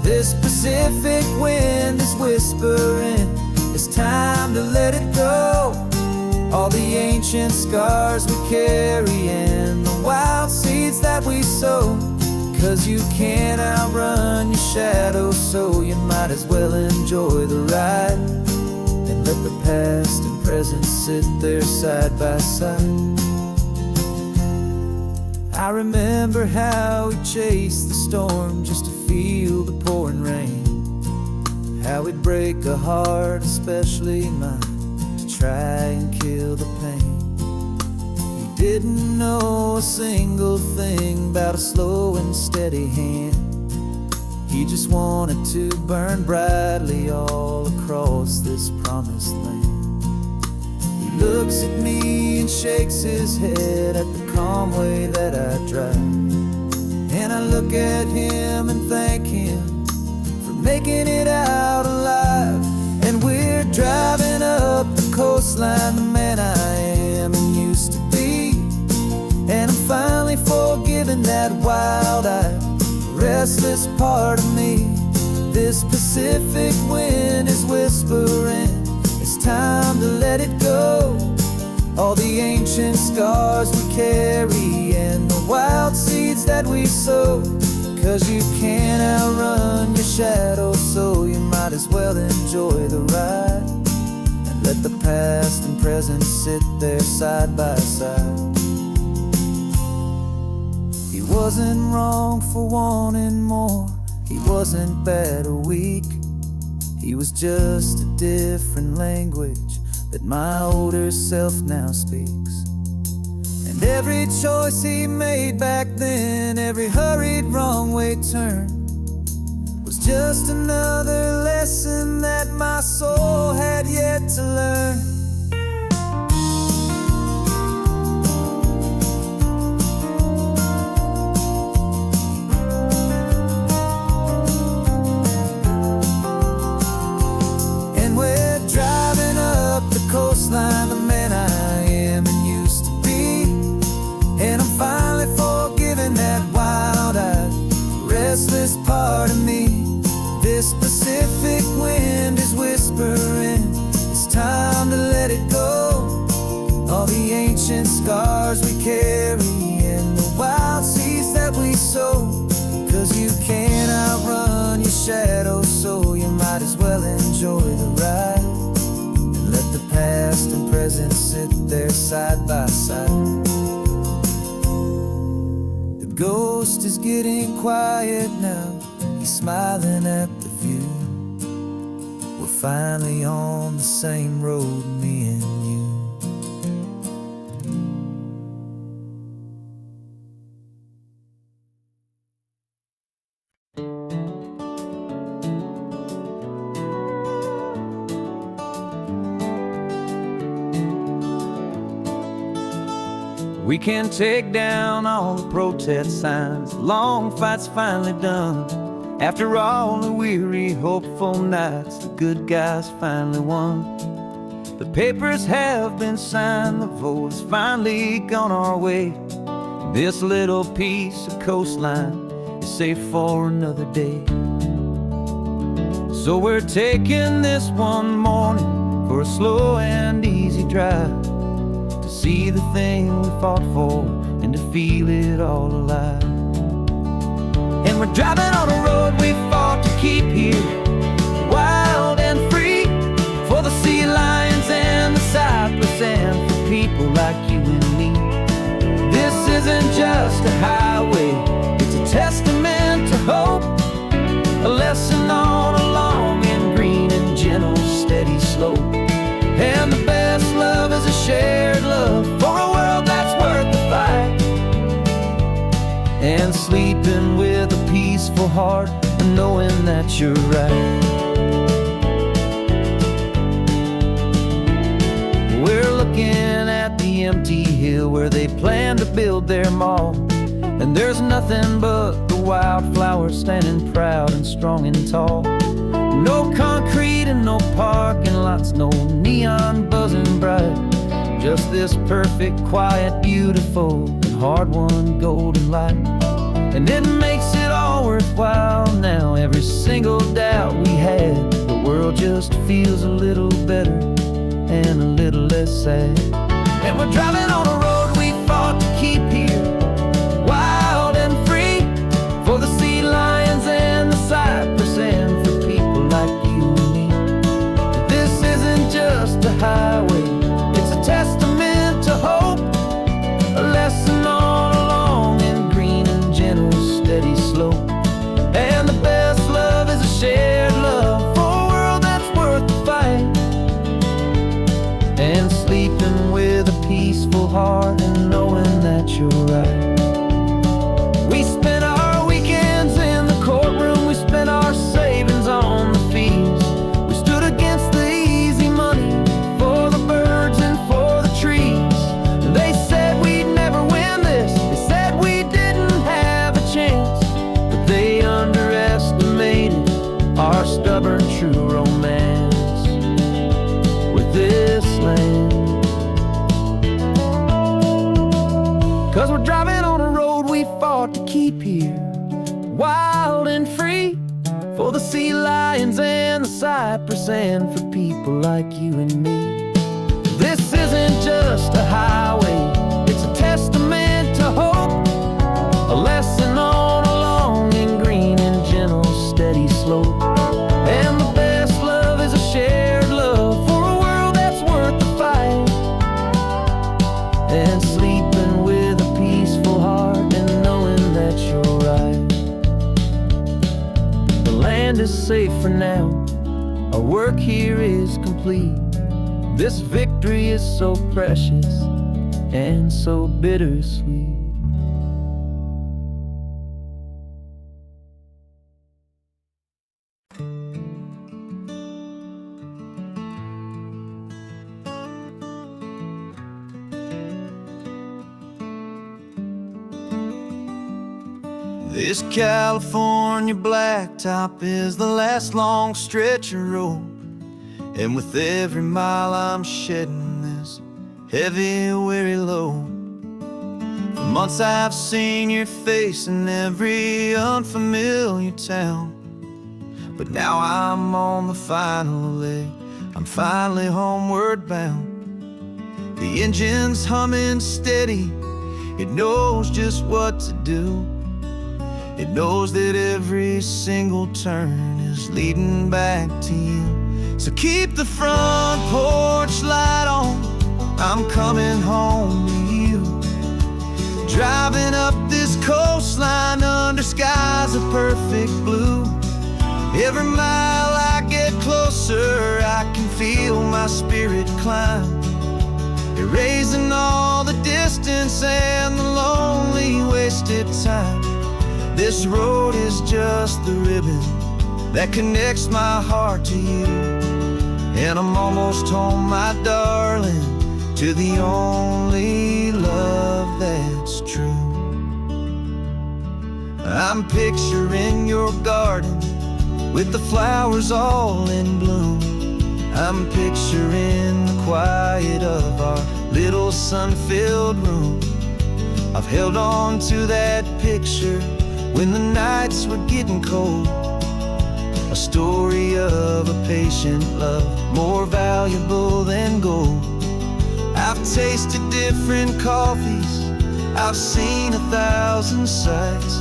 This Pacific wind is whispering, it's time to let it go. All the ancient scars we carry and the wild seeds that we sow. 'Cause you can't outrun your shadow, so you might as well enjoy the ride and let the past and present sit there side by side. I remember how we chased the storm just to feel the pouring rain, how we'd break a heart, especially mine, to try and kill the pain. You didn't know a single thing about a slow and steady hand. He just wanted to burn brightly all across this promised land. He looks at me and shakes his head at the calm way that I drive, and I look at him and thank him for making it out alive. And we're driving up the coastline, the man I am and used to be. And I'm finally forgiving forgiven that wild-eyed, restless part of me. This Pacific wind is whispering, it's time to let it go. All the ancient scars we carry and the wild seeds that we sow. 'Cause you can't outrun your shadow, so you might as well enjoy the ride. And let the past and present sit there side by side. He wasn't wrong for wanting more, he wasn't bad or weak. He was just a different language that my older self now speaks. And every choice he made back then, every hurried wrong way turn, was just another lesson that my soul had yet to learn. Coastline, the man I am and used to be. And I'm finally forgiving that wild-eyed, restless part of me. This Pacific wind is whispering, it's time to let it go. All the ancient scars we carry and the wild seeds that we sow. 'Cause you can't outrun your shadow, so you might as well enjoy the ride. Let the past and present sit there side by side. The ghost is getting quiet now, he's smiling at the view. We're finally on the same road, me and you. We can take down all the protest signs, long fight's finally done. After all the weary, hopeful nights, the good guys finally won. The papers have been signed, the vote has finally gone our way. This little piece of coastline is safe for another day. So we're taking this one morning for a slow and easy drive, to see the thing we fought for and to feel it all alive. And we're driving on a road we fought to keep here, wild and free, for the sea lions and the cypress and for people like you and me. This isn't just a highway, it's a testament to hope, a lesson on a long and green and gentle steady slope. And the best love is a shared love for a world that's worth the fight. And sleeping with a peaceful heart and knowing that you're right. We're looking at the empty hill where they plan to build their mall. And there's nothing but the wildflowers standing proud and strong and tall. No concrete and no parking lots, no neon buzzing bright. Just this perfect, quiet, beautiful, and hard-won golden light. And it makes it all worthwhile now. Every single doubt we had, the world just feels a little better and a little less sad. And we're driving on a road we fought to keep here, wild and free, for the sea lions and the cypress and for people like you and me. This isn't just a highway, it's a testament to hope, a lesson on a long and green and gentle steady slope. And the best love is a shared love for a world that's worth the fight. And sleeping with a peaceful heart and knowing that you're right. We spent our weekends in the courtroom, we spent our savings on the fees. We stood against the easy money for the birds and for the trees. And they said we'd never win this, they said we didn't have a chance, but they underestimated our stubborn true romance with this land. 'Cause we're driving on a road we fought fought to keep here, wild and free, for the sea lions and the cypress, and for people like you and me. This isn't just a highway, it's a testament to hope, a lesson on a long and green and gentle steady slope. And the best love is a shared love for a world that's worth the fight, and sleeping with a peaceful heart and knowing that you're right. The land is safe for now, our work here is complete. This victory is so precious and so bittersweet. This California blacktop is the last long stretch of road, and with every mile I'm shedding this heavy, weary load. For months I've seen your face in every unfamiliar town, but now I'm on the final leg, I'm finally homeward bound. The engine's humming steady, it knows just what to do. It knows that every single turn is leading back to you. So keep the front porch light on, I'm coming home to you. Driving up this coastline under skies of perfect blue. Every mile I get closer, I can feel my spirit climb, erasing all the distance and the lonely wasted time. This road is just the ribbon that connects my heart to you, and I'm almost home, my darling, to the only love that's true. I'm picturing your garden with the flowers all in bloom. I'm picturing the quiet of our little sun-filled room. I've held on to that picture when the nights were getting cold, a story of a patient love, more valuable than gold. I've tasted different coffees, I've seen 1,000 sights,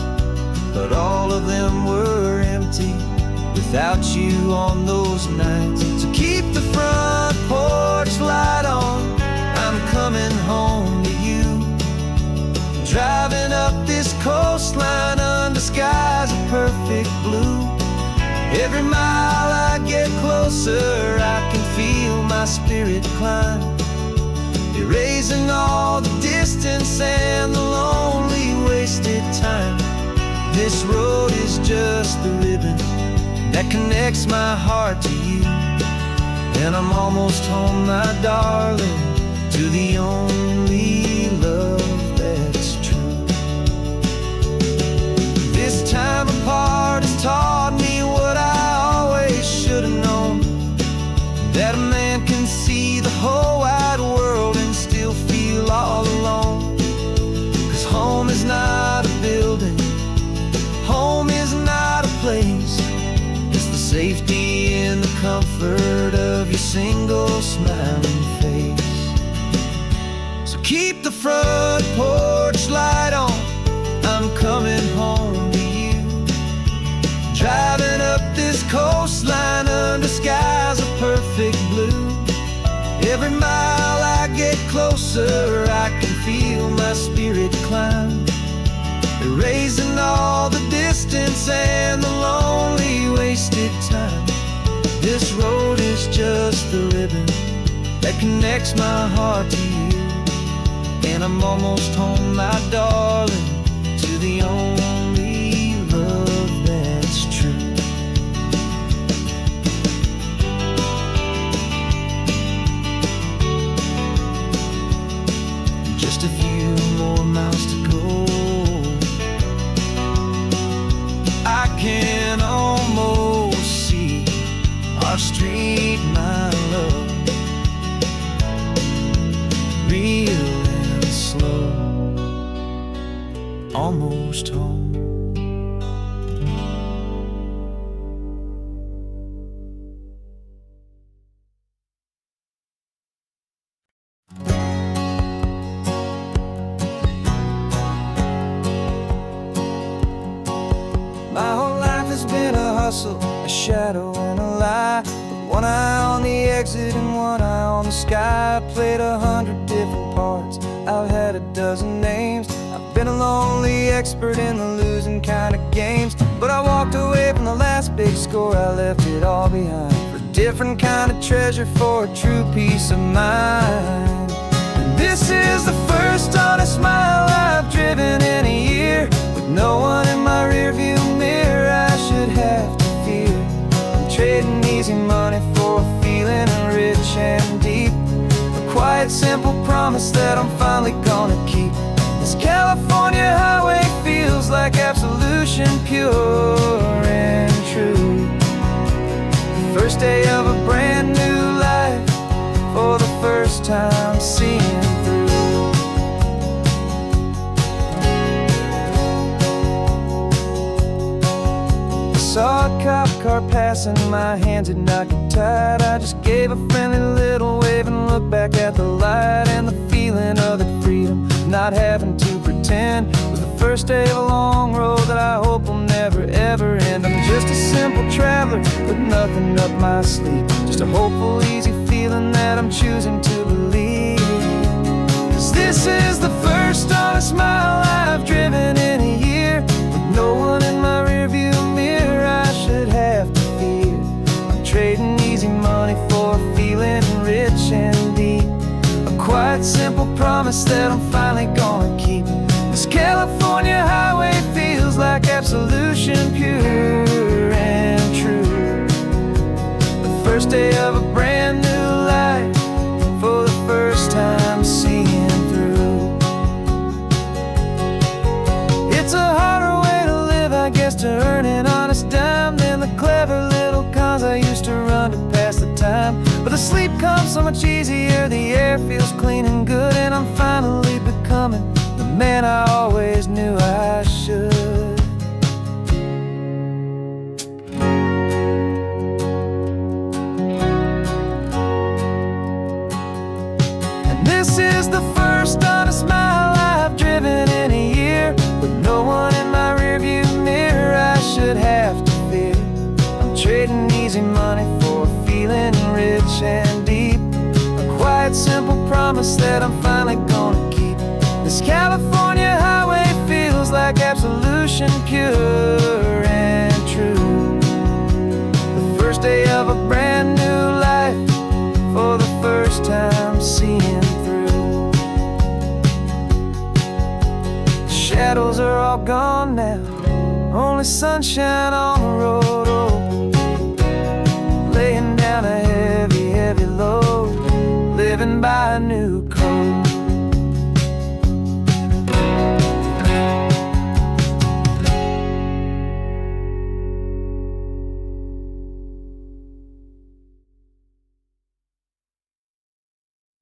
but all of them were empty without you on those nights. So keep the front porch light on, I'm coming home to you. Driving up this coastline under skies of perfect blue. Every mile I get closer, I can feel my spirit climb, erasing all the distance and the lonely wasted time. This road is just the ribbon that connects my heart to you, and I'm almost home, my darling, to the only love that's true. This time apart has taught me what I always should have known, that a man can see the whole wide world and still feel all alone. 'Cause home is not a building, home is not a place, it's the safety and the comfort of your single smiling face. So keep the front porch light on, I'm coming home to you. Driving up this coastline under skies of perfect blue. Every mile I get closer, I can feel my spirit climb, erasing all the distance and the lonely wasted time. This road is just the ribbon that connects my heart to you, and I'm almost home, my darling, to the only love that's true. Just a few more miles to go, I can almost see our street, my love, real and slow. almost home. My whole life has been a hustle, a shadow and a lie. With one eye on the exit and one eye on the sky. I played 100 different parts, I've had a dozen names. I've been a lonely expert in the losing kind of games. But I walked away from the last big score, I left it all behind for a different kind of treasure, for a true peace of mind. And this is the first honest mile I've driven in a year, with no one in my rearview mirror I should have to fear. I'm trading easy money for a feeling rich and deep, a quiet simple promise that I'm finally gonna keep. This California highway feels like absolution, pure and true. The first day of a brand new life, for the first time seeing through. Saw a cop car passing, my hands had not got tied. I just gave a friendly little wave and looked back at the light. And the feeling of the freedom, not having to pretend, was the first day of a long road that I hope will never ever end. I'm just a simple traveler with nothing up my sleeve, just a hopeful, easy feeling that I'm choosing to believe. 'Cause this is the first honest mile I've driven in a year, with no one in my rearview mirror I should have to fear. I'm trading easy money for a feeling rich and deep, a quiet simple promise that I'm finally gonna keep. This California highway feels like absolution, pure and true. The first day of a brand new life, for the first time seeing through. It's a harder way to live, I guess, to earn an honest dime than the clever little cons I used to run to pass the time. But the sleep comes so much easier, the air feels clean and good, and I'm finally becoming the man I always knew I should. And this is the first honest mile I've driven in a year, with no one in my rearview mirror I should have to fear. I'm trading easy money for a feeling rich and deep, a quiet simple promise that I'm finally gonna keep. This California highway feels like absolution, pure and true. The first day of a brand new life, for the first time seeing through. The shadows are all gone now, only sunshine on the road.